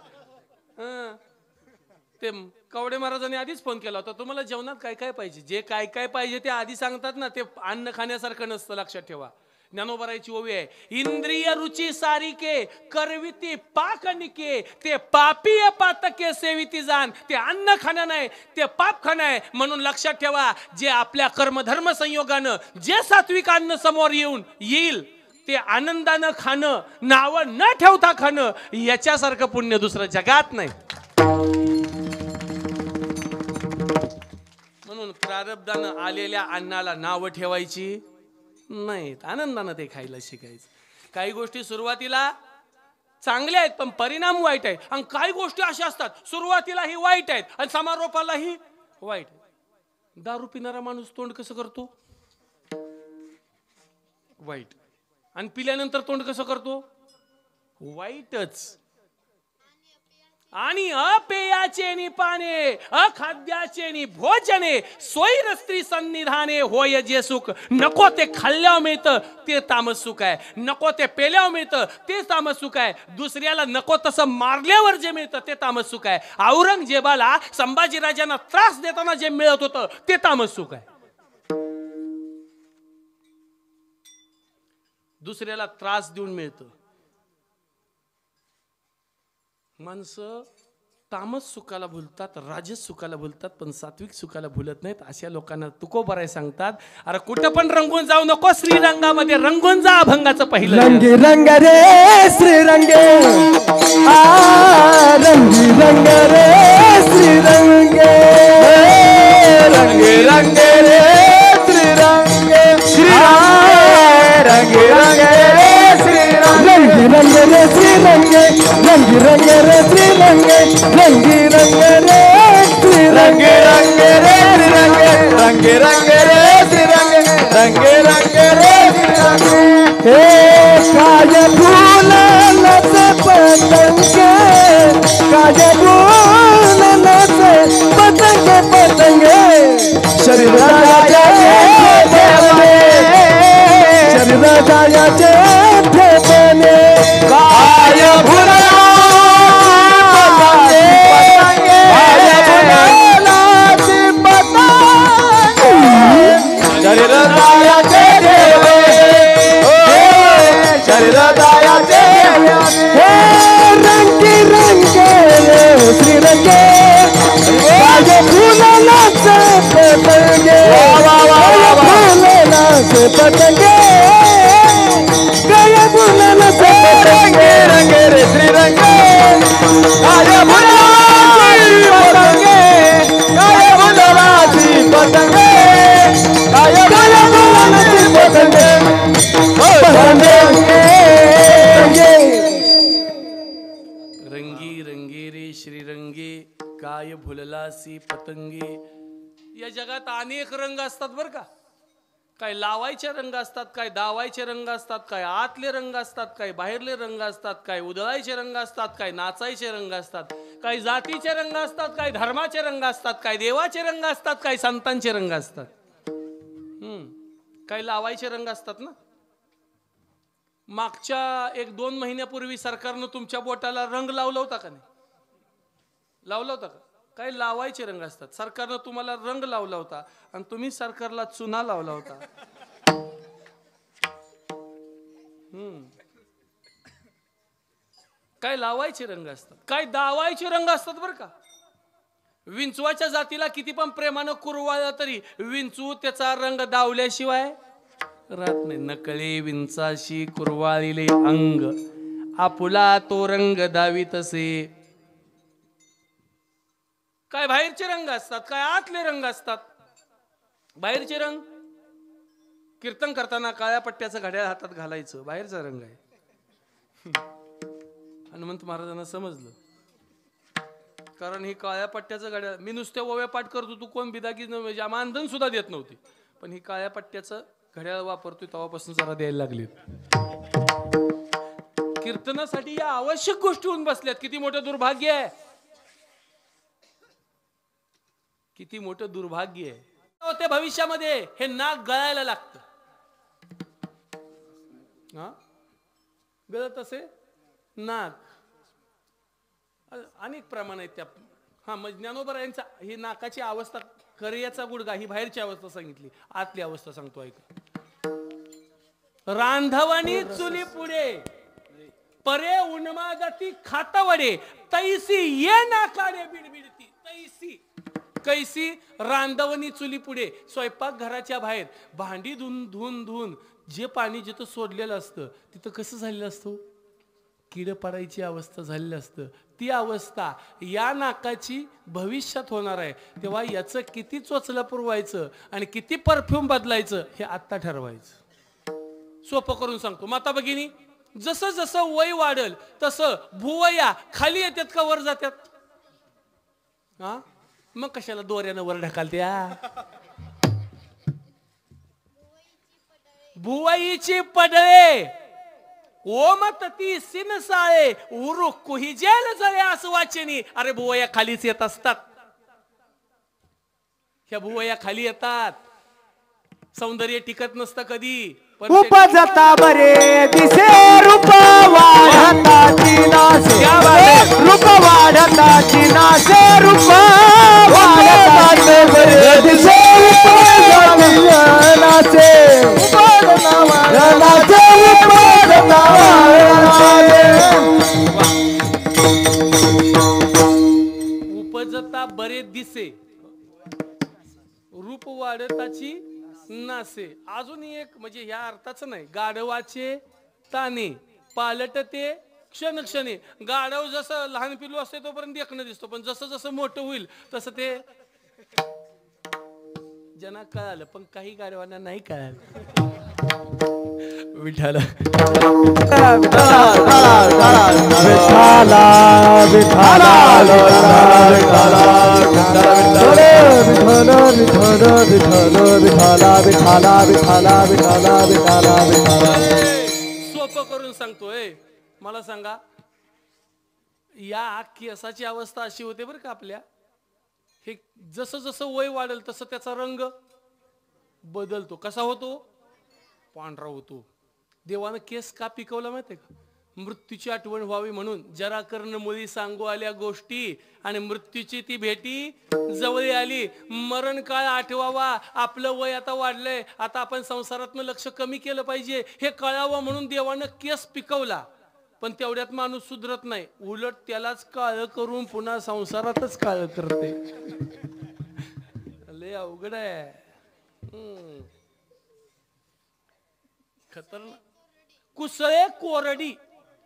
ते कवडे महाराजांनी आधीच फोन केला होता, तुम्हाला जेवणात काय काय पाहिजे, जे काय काय पाहिजे ते आधी सांगतात ना, ते अन्न खाण्यासारखं नसतं. लक्षात ठेवा, ज्ञानोबरायची ओवी आहे, इंद्रिय रुची सारिके करविती पाकनिके, ते पापीय पातके सेविती जाण. ते अन्न खाणं नाही, ते पाप खाणं आहे. म्हणून लक्षात ठेवा, जे आपल्या कर्मधर्म संयोगानं जे सात्विक अन्न समोर येईल ते आनंदानं खाणं, नावं न ठेवता खाणं, याच्यासारखं पुण्य दुसरं जगात नाही. म्हणून प्रारब्धानं आलेल्या अन्नाला नावं ठेवायची नाहीत, आनंदानं ते खायला शिकायचं. काही गोष्टी सुरुवातीला चांगल्या आहेत पण परिणाम वाईट आहेत, आणि काही गोष्टी अशा असतात सुरुवातीला ही वाईट आहेत आणि समारोपालाही वाईट. दारू पिणारा माणूस तोंड कसं करतो? वाईट. आणि पिल्यानंतर तोंड कसं करतो? वाईटच. आणि अपेयाचे नि पाने, अखाद्याचे नि भोजने, स्वैर स्त्री सन्निधाने होय जे सुख. नको ते खाल्ल्यावर मिळतं ते तामस सुख आहे, नको ते पेल्यावर मिळतं ते तामस सुख आहे, दुसऱ्याला नको तसं मारल्यावर जे मिळतं ते तामस सुख आहे. औरंगजेबाला संभाजीराजांना त्रास देताना जे मिळत होतं ते तामस सुख आहे. दुसऱ्याला त्रास देऊन मिळतं. माणसं तामस सुखाला भुलतात, राजस सुखाला भुलतात, पण सात्विक सुखाला भुलत नाहीत. अशा लोकांना तुकोबराय सांगतात, अरे कुठं पण रंगून जाऊ नको, श्रीरंगामध्ये रंगून जा. अभंगाचं पहिलं रंगी रंग रे श्रीरंगे, रंगी रंग रे श्रीरंगे, रंगी रंग रे श्रीरंगे, रंगी रंग रे श्रीरंगे, रंगी रंग रे श्रीरंगे, रंगी रंग रे श्रीरंगे, रंगी रंग रे श्रीरंगे, रंगे रे श्रीरंगे, रंगे रंग रे श्रीरंगे, रंगे रंग रे श्रीरंगे. हे काय फुलाचे पतंगे, काय फुलाचे पतंगे, पतंगे शरीराचे ठेपणे, शरीराचे ठेपणे, काय फुलाचे पतंगे, काय फुलाचे पतंगे शरीराचे ठेपणे, शरीराचे हे रंगी रंगे श्रीरंगे, काय फुलाचे पतंगे, फुलाचे पतंगे, काय फुलाचे पतंगे, रंगे रे श्रीरंगे, काय फुलाचे पतंगे, काय फुलाचे पतंगे, काय फुलाचे पतंगे, रंगी रंगे रे श्रीरंगे, काय भुललासी पतंगे. या जगात अनेक रंग असतात बरं का. काय लावायचे रंग असतात, काय दावायचे रंग असतात, काय आतले रंग असतात, काय बाहेरले रंग असतात, काय उधळायचे रंग असतात, काय नाचायचे रंग असतात, काय जातीचे रंग असतात, काय धर्माचे रंग असतात, काय देवाचे रंग असतात, काय संतांचे रंग असतात. काय लावायचे रंग असतात ना. मागच्या 1-2 महिन्यापूर्वी सरकारनं तुमच्या बोटाला रंग लावला होता का? नाही लावला होता का? काय लावायचे रंग असतात. सरकारनं तुम्हाला रंग लावला होता आणि तुम्ही सरकारला चुना लावला होता. काय लावायचे रंग असतात, काय दावायचे रंग असतात बरं का. विंचवाच्या जातीला किती पण प्रेमानं कुरवाळला तरी विंचू त्याचा रंग दावल्याशिवाय राहत नाही. नकळे विंचाशी कुरवाळीले अंग, आपुला तो रंग दावीतसे. काय बाहेरचे रंग असतात, काय आतले रंग असतात. बाहेरचे रंग कीर्तन करताना काळ्या पट्ट्याचं घड्याळ हातात घालायचं, बाहेरचा रंग आहे. हनुमंत महाराजांना समजलं. कारण ही काळ्या पट्ट्याचं घड्याळ, मी नुसत्या ओव्या पाठ करतो, तू कोण बिदागी मानधन सुद्धा देत नव्हती, पण ही काळ्या पट्ट्याचं घड्याळ वापरतोय तेव्हापासून जरा द्यायला लागली. कीर्तनासाठी या आवश्यक गोष्टी होऊन बसल्यात. किती मोठं दुर्भाग्य आहे, किती मोठं दुर्भाग्य आहे. ते भविष्यामध्ये हे नाक गळायला लागतं. हा गळत असे नाक अनेक प्रमाण आहेत त्या. हा मग ज्ञानोबा यांचा ही नाकाची अवस्था, कर्याचा गुडघा ही बाहेरची अवस्था सांगितली, आतली अवस्था सांगतो ऐका. रांधवणी चुली पुढे परे उन्मादती खातवडे तैसी ये नाकाने बिडबिडती. तैसी कैसी रांधवणी चुली पुढे, स्वयंपाक घराच्या बाहेर भांडी धुवून धुवून धुवून जे पाणी जिथं सोडलेलं असतं तिथं कसं झालेलं असतं, किड पडायची अवस्था झालेली असतं. ती अवस्था या नाकाची भविष्यात होणार आहे. तेव्हा याचं किती चोचलं पुरवायचं आणि किती परफ्यूम बदलायचं हे आत्ता ठरवायचं. सोपं करून सांगतो माता भगिनी, जसं जसं वय वाढल तसं भुवया खाली येतात का वर जातात? हा मग कशाला दोऱ्यानं वर ढकलत्या? भुवईची पडळे ओमत ती सिनसाळे उरु कुहिजेल जळे असं वाचनी. अरे भुवया खालीच येत असतात, ह्या भुवया खाली येतात. सौंदर्य टिकत नसतं कधी. उपजता बरे दिसे रूप वाढताची नासे, रूप वाढताची नासे, रूप वाढताचे बरे दिसे रूप नाचे, नाचे उपजता बरे दिसे रूप वाढताची नासे. अजून एक म्हणजे ह्या अर्थाचं नाही, गाढवाचे ताने पालटते क्षण क्षणी. गाढव जसं लहान पिलू असते तोपर्यंत देखणं दिसतो, पण जसं जसं मोठं होईल तसं ते ज्यांना कळालं, पण काही गाढवांना नाही कळालं. विठाला सोपं करून सांगतोय. मला सांगा, या केसाची अवस्था अशी होते बरं का आपल्या, हे जसं जसं वय वाढेल तसं त्याचा रंग बदलतो. कसा होतो? पांढरा होतो. देवानं केस का पिकवला माहितीये का? मृत्यूची आठवण व्हावी म्हणून. जरा कर्ण मुळी सांगू आल्या गोष्टी आणि मृत्यूची ती भेटी जवळ आली. मरण काळ आठवावा, आपलं वय आता वाढलंय, आता आपण संसारातनं लक्ष कमी केलं पाहिजे हे कळावं म्हणून देवानं केस पिकवला. पण तेवढ्यात माणूस सुधरत नाही, उलट त्यालाच काळ करून पुन्हा संसारातच काळ करते. लय अवघड आहे. खतरनाक. कुसळे कोरडी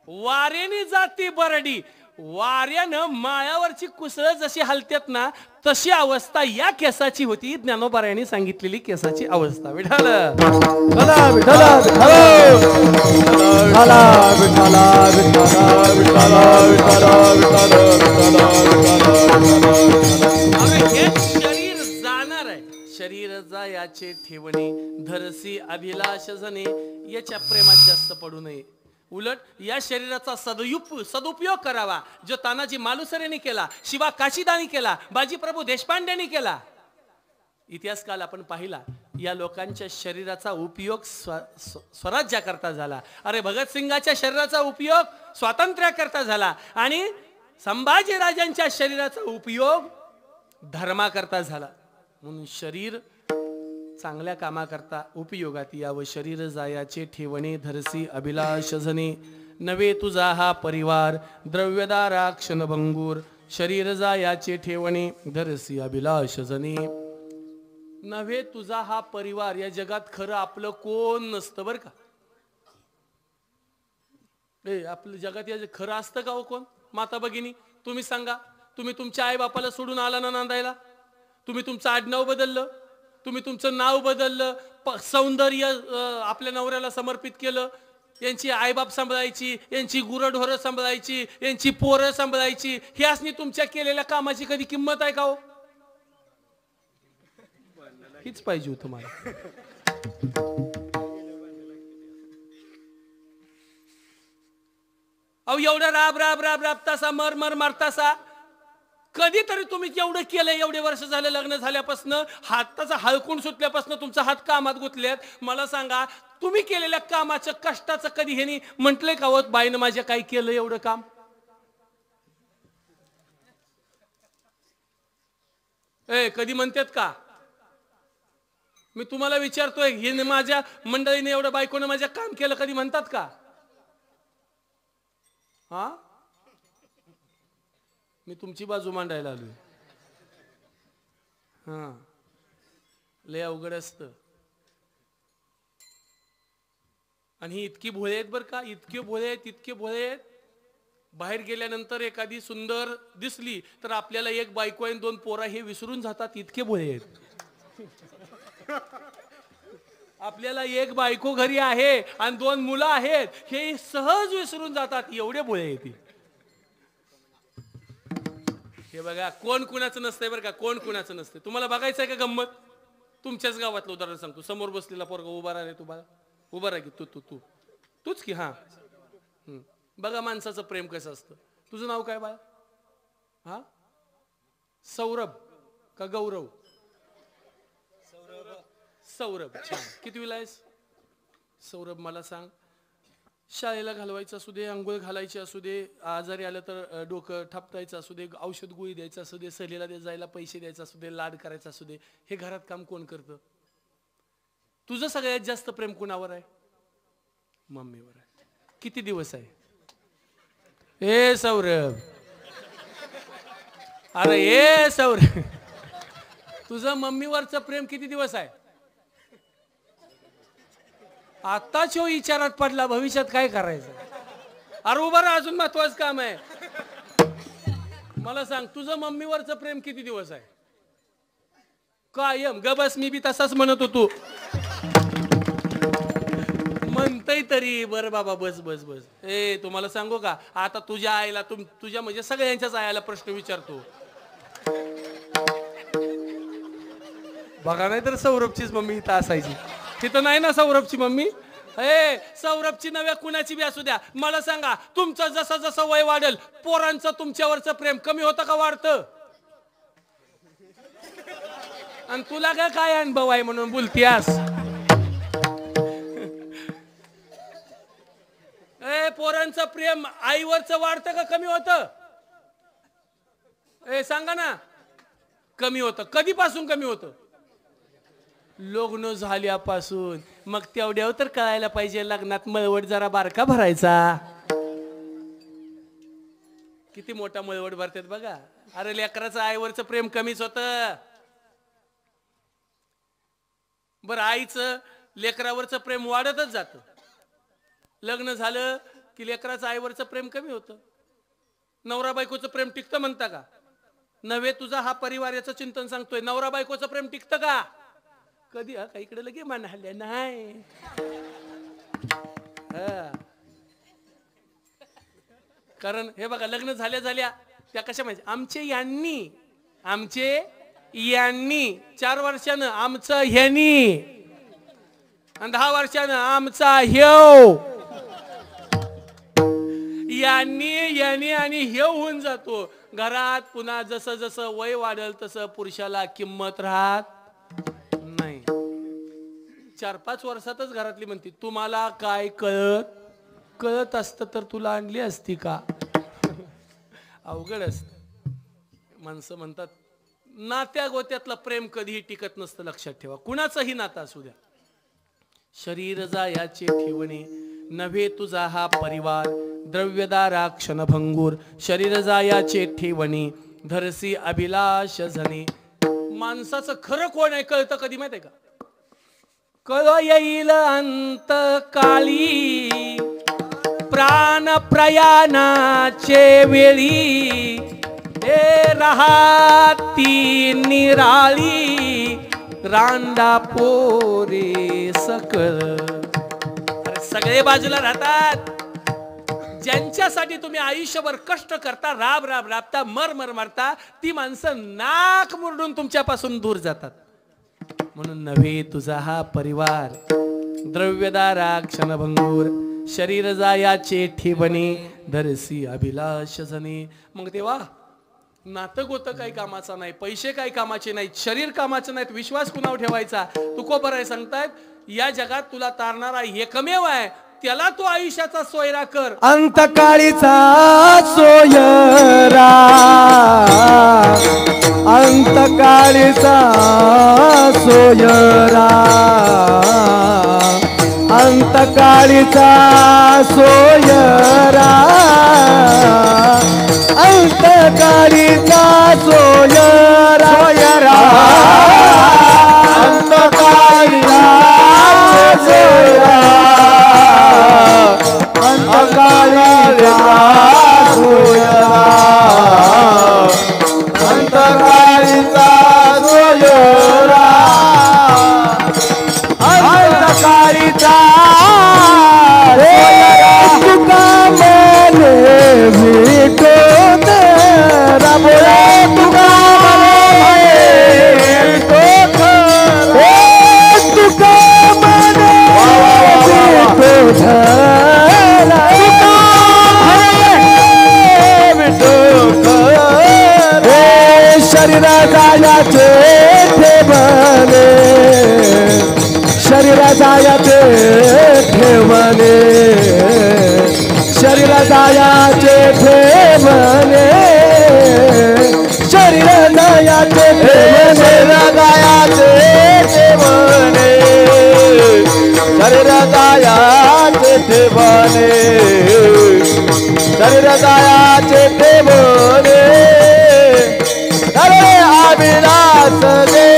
वाऱ्याने जाती बरडी. वाऱ्यानं माळ्यावरची कुसळ जशी हलतात ना, तशी अवस्था या केसाची होती. ज्ञानोबारायांनी सांगितलेली केसाची अवस्था. विठाल शरीर जाणार आहे, शरीर जायाचे ठेवणे, धरसी अभिलाष जने. याच्या प्रेमात जास्त पडू नये. उलट या शरीराचा सदुपयोग करावा, जो तानाजी मालुसरेने केला, शिवा काशीदानी केला, बाजीप्रभू देशपांडेंनी केला. इतिहास काल आपण पाहिला. या लोकांच्या शरीराचा उपयोग स्वराज्याकरता झाला. अरे भगतसिंगाच्या शरीराचा उपयोग स्वातंत्र्याकरता झाला आणि संभाजीराजांच्या शरीराचा उपयोग धर्माकरता झाला. म्हणून शरीर चांगल्या कामाकरता उपयोगात यावं. शरीर जायाचे ठेवणे, धरसी अभिलाष जने. नवे तुझा हा परिवार द्रव्यदारा क्षणभंगूर. शरीर जायाचे ठेवणे, धरसी अभिलाष जने. नव्हे तुझा हा परिवार. या जगात खरं आपलं कोण नसतं बरं का. आपलं जगात या खरं असतं का हो कोण? माता भगिनी तुम्ही सांगा. तुम्ही तुमच्या आई बापाला सोडून आला ना नांदायला? तुम्ही तुमचं आडनाव बदललं, तुम्ही तुमचं नाव बदललं, सौंदर्य आपल्या नवऱ्याला समर्पित केलं, यांची आईबाप सांभाळायची, यांची गुरंढोरं सांभाळायची, यांची पोरं सांभाळायची, हे असणी तुमच्या केलेल्या कामाची कधी किंमत आहे का हो? हीच पाहिजे होतं मला. अहो एवढं राब राब राब राबतासा, मर मर मारतासा, कधीतरी तुम्ही एवढं केलं, एवढे वर्ष झाले लग्न झाल्यापासून, हाताचा हळकून सुटल्यापासून तुमचा हात कामात गुंतल्यात. मला सांगा, तुम्ही केलेल्या कामाचं, कष्टाचं कधी ह्यानी म्हटलंय का होत बाईनं माझ्या काय केलं एवढं काम? कधी म्हणतात का? मी तुम्हाला विचारतोय, हे माझ्या मंडळीने एवढं बायकोनं माझ्या काम केलं, कधी म्हणतात का? हा, मी तुमची बाजू मांडायला आलोय. हा, लय अवघड असतं. आणि ही इतकी भोळे आहेत बरं का, इतके भोळे आहेत, इतके भोळे आहेत. बाहेर गेल्यानंतर एखादी सुंदर दिसली तर आपल्याला एक बायको आणि 2 पोरा हे विसरून जातात, इतके भोळे आहेत. आपल्याला एक बायको घरी आहे आणि 2 मुलं आहेत हे सहज विसरून जातात, एवढे भोळे आहेत. हे बघा, कोण कुणाचं नसतंय बरं का, कोण कुणाचं नसतंय. तुम्हाला बघायचं आहे का गंमत? तुमच्याच गावातलं उदाहरण सांगतो. समोर बसलेला पोरगा उभा राहिले, तू बाळा उभा राहा की, तूच की. हा, बघा माणसाचं प्रेम कसं असतं. तुझं नाव काय बाळा? हा, सौरभ का गौरव? सौरभ. छान. कितवीला आहेस सौरभ? मला सांग, शाळेला घालवायचं असू दे, अंघोळ घालायची असू दे, आजारी आलं तर डोकं थापटायचं असू दे, औषध गोळी द्यायचं असू दे, सहलीला जायला पैसे द्यायचं असू दे, लाड करायचं असू दे, हे घरात काम कोण करतं? तुझं सगळ्यात जास्त प्रेम कुणावर आहे? मम्मीवर आहे. किती दिवस आहे? ए सौरभ, अरे ए सौरभ, तुझं मम्मीवरचं प्रेम किती दिवस आहे? आताच हो विचारात पडला, भविष्यात काय करायचं? अरे उभा राहा, अजून महत्वाचं काम आहे. मला सांग, तुझं मम्मीवरचं प्रेम किती दिवस आहे? कायम. गबस, मी बी तसाच म्हणत होतो. म्हणतय तरी बरं बाबा, बस बस बस. तुम्हाला सांगू का, आता तुझ्या आईला, तुझ्या म्हणजे सगळ्यांच्याच आईला प्रश्न विचारतो. बघा, नाही तर सौरभचीच मम्मी इथं असायची, तिथं नाही ना सौरभची मम्मी. सौरभची नव्या कुणाची बी असू द्या, मला सांगा, तुमचं जसं जसं वय वाढेल, पोरांचं तुमच्यावरचं प्रेम कमी होतं का वाढतं? आणि तुला काय अनुभव आहे म्हणून बोलतीयास? पोरांचं प्रेम आईवरचं वाढतं का कमी होतं? सांगा ना. कमी होतं. कधीपासून कमी होतं? लग्न झाल्यापासून. मग तेवढ्यावर तर कळायला पाहिजे, लग्नात मळवट जरा बारका भरायचा. किती मोठा मळवट भरतात बघा. अरे लेकराचं आईवरचं प्रेम कमीच होतं. बरं, आईचं लेकरावरचं प्रेम वाढतच जातं. लग्न झालं की लेकराचं आईवरचं प्रेम कमी होतं. नवरा बायकोचं प्रेम टिकतं म्हणता का? नव्हे, तुझा हा परिवार याचं चिंतन सांगतोय. नवरा बायकोचं प्रेम टिकतं का? कधी का इकडे लगे मान हल्ल्या नाही. कारण हे बघा, लग्न झाल्या झाल्या त्या कशा माहिती, आमचे यांनी 4 वर्षानं आमचं ह्यानी, आणि 10 वर्षानं आमचा ह्यो. यांनी आणि हे होऊन जातो घरात. पुन्हा जसं जसं वय वाढेल तसं पुरुषाला किंमत राहत नाही. 4-5 वर्षातच घरातली म्हणते, तुम्हाला काय कळत असतं तर तुला आणली असती का? अवघड असत. माणसं म्हणतात नात्या गोत्यातलं प्रेम कधीही टिकत नसतं. लक्षात ठेवा, कुणाचंही नातं असू द्या. शरीर जायाचे ठेवणे नव्हे तुझा हा परिवार, द्रव्यदारा क्षणभंगूर. शरीर जायाचे ठेवणे धरसी अभिलाष झणे. माणसाचं खरं कोण आहे कळतं कधी माहिती आहे का? कळ येईल अंत काळी, प्राण प्रयाणाचे वेळी. राहती निराळी रांडा पोरे सकळ. अरे सगळे बाजूला राहतात. ज्यांच्यासाठी तुम्ही आयुष्यभर कष्ट करता, राब राब राबता, मर मर मरता, ती माणसं नाक मुरडून तुमच्यापासून दूर जातात. म्हणून नव्हे तुझा हा परिवार द्रव्यदारा क्षणभंगूर, शरीर जायाचे ठेवणे धरसी अभिलाष जने. मग तेव्हा नातं गोतं काही कामाचं नाही, पैसे काही कामाचे नाहीत, शरीर कामाचं नाहीत, विश्वास कुणावर ठेवायचा. तुकोबर आहे सांगतायत, या जगात तुला तारणारा एकमेव आहे, त्याला तू आयुष्याचा सोयरा कर. अंतकाळीचा सोयरा, अंतकाळीचा सोयरा, अंतकाळीचा सोयरा, अंतकाळीचा सोयरा, अंतकाळीचा सोयरा, अंतकाळीचा सोयरा, अंतकाळीचा सोयरा, अंतकाळीचा सोयरा. तुका मने भेटो तेरा बोला, तुका मने भेटो तुका मने भेटो धरा, शरीरा जायाचे ठेवणे, शरीरा जायाचे ठेवणे, शरीरा जायाचे ठेवणे, शरीरा जायाचे ठेवणे, जायाचे ठेवणे, शरीरा जायाचे ठेवणे, शरीरा जायाचे ठेवणे. अरे अभिलाष दे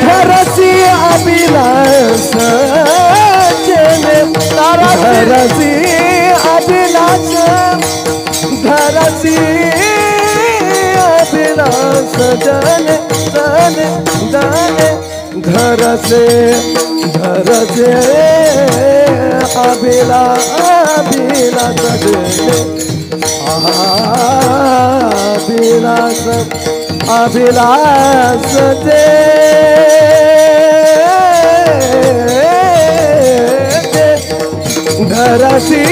धरसी अभिलाष जने, धरसी अभिलाष, धरसी अभिलाष जने जने जने, धरसे धरसे अभिलाष अभिलाष जने, अभिलाष अभिलाष दे धरसी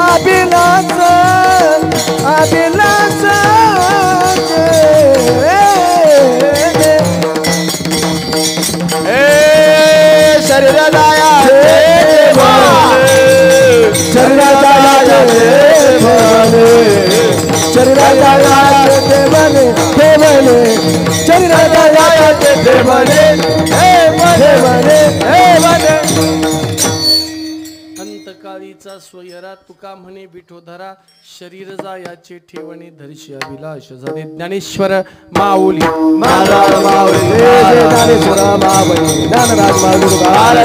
अभिलाष अभिलाष दे. शरीर जाया शरीर जाया शरीराला देवने देवने, शरीराला देवने देवने देवने. अंतकाळीचा सोयरा तुका म्हणे विठोधरा, शरीर जायाचे ठेवणे धरशी अभिलाष झाले. ज्ञानेश्वर माऊली महाराज माऊली, ज्ञानेश्वर माऊली, ज्ञानराज माऊली,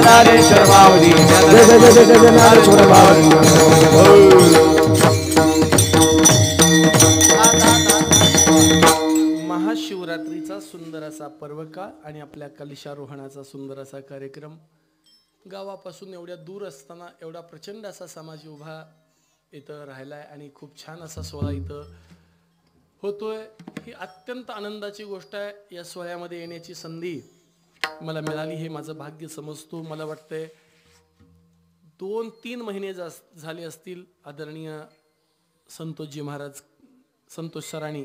ज्ञानेश्वर माऊली, जय जय जय जय ज्ञानेश्वर माऊली. महाशिवरात्रीचा सुंदर असा पर्व काळ आणि आपल्या कलशारोहणाचा सुंदर असा कार्यक्रम, गावापासून एवढ्या दूर असताना एवढा प्रचंड असा समाज उभा इथं राहिलाय आणि खूप छान असा सोहळा इथं होतोय. ही अत्यंत आनंदाची गोष्ट आहे. या सोहळ्यामध्ये येण्याची संधी मला मिळाली हे माझं भाग्य समजतो. मला वाटतंय 2-3 महिने झाले असतील आदरणीय संतोषजी महाराज, संतोष सरांनी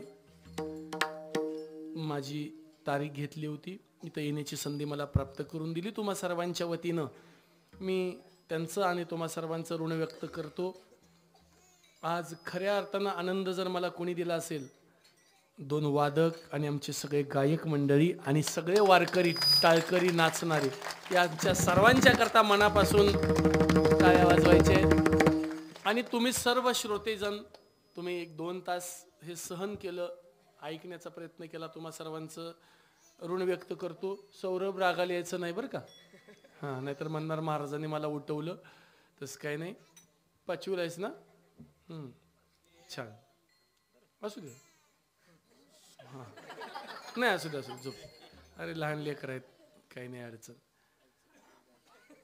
माझी तारीख घेतली होती, इथं येण्याची संधी मला प्राप्त करून दिली. तुम्हा सर्वांच्या वतीनं मी त्यांचं आणि तुम्हा सर्वांचं ऋण व्यक्त करतो. आज खऱ्या अर्थानं आनंद जर मला कोणी दिला असेल, 2 वादक आणि आमचे सगळे गायक मंडळी आणि सगळे वारकरी, टाळकरी, नाचणारे, यांच्या सर्वांच्या करता मनापासून टाळ्या वाजवायचे. आणि तुम्ही सर्व श्रोतेजन, तुम्ही 1-2 तास हे सहन केलं, ऐकण्याचा प्रयत्न केला, तुम्हा सर्वांचं ऋण व्यक्त करतो. सौरभ रागाला यायचं नाही बरं का, हां, नाहीतर म्हणणार महाराजांनी मला उठवलं. तसं काही नाही. 5वीला आहेस ना? छान, असू दे. हां, नाही असू दे, असू दे, झोप. अरे लहान लेकर आहेत, काही नाही अडचण.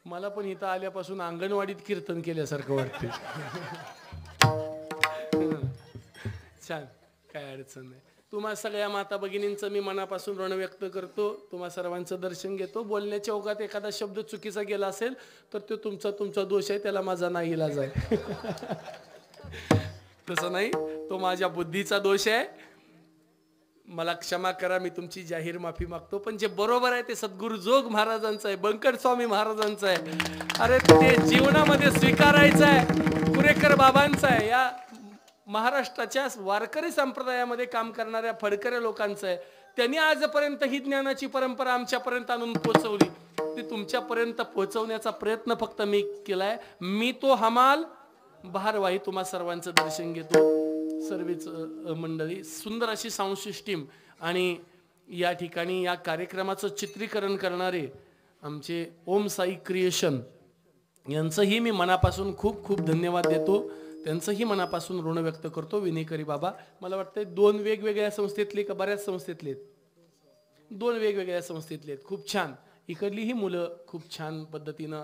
मला पण इथं आल्यापासून अंगणवाडीत कीर्तन केल्यासारखं वाटते. छान, काय अडचण नाही. तुम्हा सगळ्या माता भगिनींचं मी मनापासून ऋण व्यक्त करतो. तुम्हा सर्वांचं दर्शन घेतो. बोलण्याच्या ओघात एखादा शब्द चुकीचा गेला असेल तर तो तुमचा दोष आहे, त्याला माझा नाही इलाज आहे. तसं नाही, तो माझ्या बुद्धीचा दोष आहे. मला क्षमा करा, मी तुमची जाहीर माफी मागतो. पण जे बरोबर आहे ते सद्गुरु जोग महाराजांचं आहे, बंकट स्वामी महाराजांचं आहे. अरे ते जीवनामध्ये स्वीकारायचं आहे. कुरेकर बाबांचं आहे. या महाराष्ट्राच्या वारकरी संप्रदायामध्ये काम करणाऱ्या फडकऱ्या लोकांचं आहे. त्यांनी आजपर्यंत ही ज्ञानाची परंपरा आमच्यापर्यंत आणून पोहोचवली. ती तुमच्यापर्यंत पोहोचवण्याचा प्रयत्न फक्त मी केलाय. मी तो हमाल भारवाही तुम्हा सर्वांचं दर्शन घेतो. सर्वच मंडळी, सुंदर अशी साऊंड सिस्टीम आणि या ठिकाणी या कार्यक्रमाचं चित्रीकरण करणारे आमचे ओम साई क्रिएशन यांचंही मी मनापासून खूप खूप धन्यवाद देतो. त्यांचंही मनापासून ऋण व्यक्त करतो. विनेकरी बाबा, मला वाटतं 2 वेगवेगळ्या संस्थेतले का बऱ्याच संस्थेतले? 2 वेगवेगळ्या संस्थेतले आहेत. खूप छान. इकडली ही मुलं खूप छान पद्धतीनं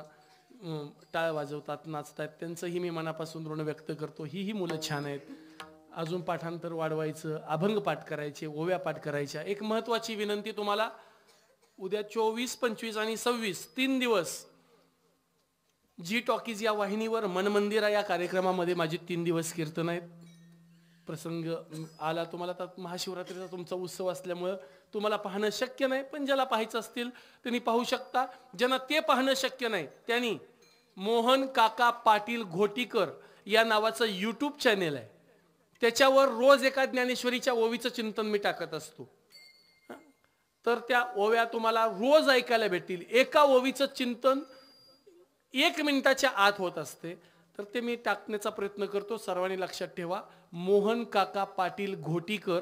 टाळ वाजवतात, नाचतात. त्यांचंही मी मनापासून ऋण व्यक्त करतो. ही मुलं छान आहेत. अजून पाठांतर वाढवायचं, अभंग पाठ करायचे, ओव्या पाठ करायच्या. एक महत्वाची विनंती तुम्हाला, उद्या 24, 25 आणि 26 3 दिवस जी टॉकीज या वाहिनीवर मनमंदिरा या कार्यक्रमामध्ये माझी 3 दिवस कीर्तन आहेत. प्रसंग आला तुम्हाला, तर महाशिवरात्रीचा तुमचा उत्सव असल्यामुळं तुम्हाला पाहणं शक्य नाही. पण ज्याला पाहायचं असतील त्यांनी पाहू शकता. ज्यांना ते पाहणं शक्य नाही त्यांनी मोहन काका पाटील घोटीकर या नावाचं यूट्यूब चॅनेल आहे. त्याच्यावर रोज एका ज्ञानेश्वरीच्या ओवीचं चिंतन मी टाकत असतो. तर त्या ओव्या तुम्हाला रोज ऐकायला भेटतील. एका ओवीचं चिंतन 1 मिनिटाच्या आत होत असते. तर ते मी टाकण्याचा प्रयत्न करतो. सर्वांनी लक्षात ठेवा, मोहन काका पाटील घोटीकर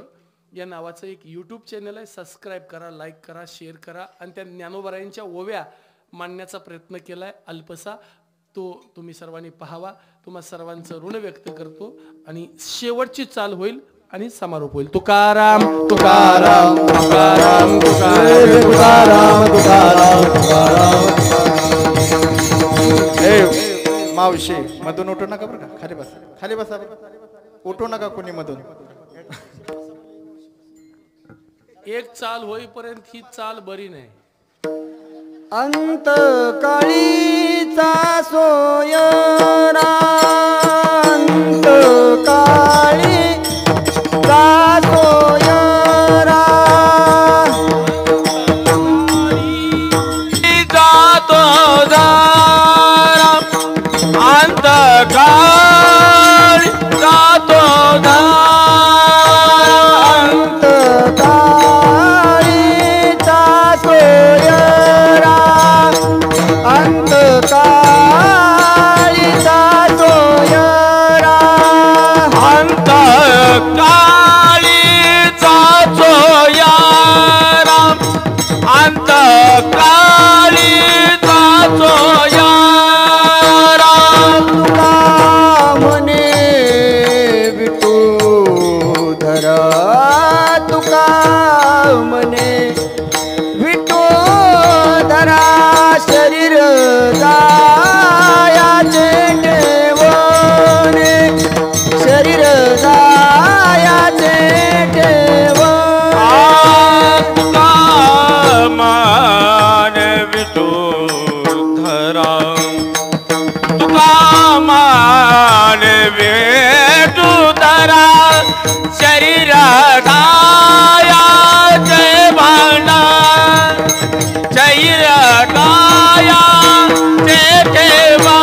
या नावाचं एक यूट्यूब चॅनल आहे. सबस्क्राईब करा, लाईक करा, शेअर करा. आणि त्या ज्ञानोबरायांच्या ओव्या मांडण्याचा प्रयत्न केलाय अल्पसा, तो तुम्ही सर्वांनी पाहावा. तुम्हा सर्वांचं ऋण व्यक्त करतो. आणि शेवटची चाल होईल आणि समारोप होईल. तुकाराम तुकाराम तुकाराम तुकाराम तुकाराम तुकाराम. मावशी मधून उठू नका बरं का. खाली बसा, खाली बसा. उठू नका कोणी मधून. एक चाल होईपर्यंत ही चाल बरी नाही. अंत काळीचा सोयरा, अंत काळीचा सोयरा, जातो दारा, अंत काळी जातो दारा, अंत काळीचा सोयरा, अंत काळीचा सोयरा, अंत काळीचा सोयरा, अंत काळीचा सोयरा. तुका म्हणे विठोधरा, तुका म्हणे विठोधरा, शरीर जायाचे ठेवणे, शरीर जायाचे ठेवणे. मान विठोधरा, तुका मान विठोधरा, शरीर गायाचे भांडा, शरीर गायाचे ठेवा.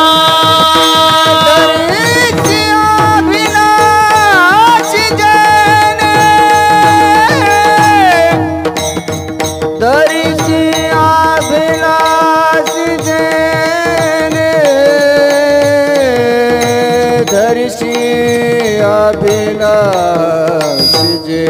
दरिशी अभिलाष जेने, दरिशी अभिलाष जे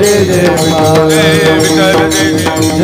रे देवा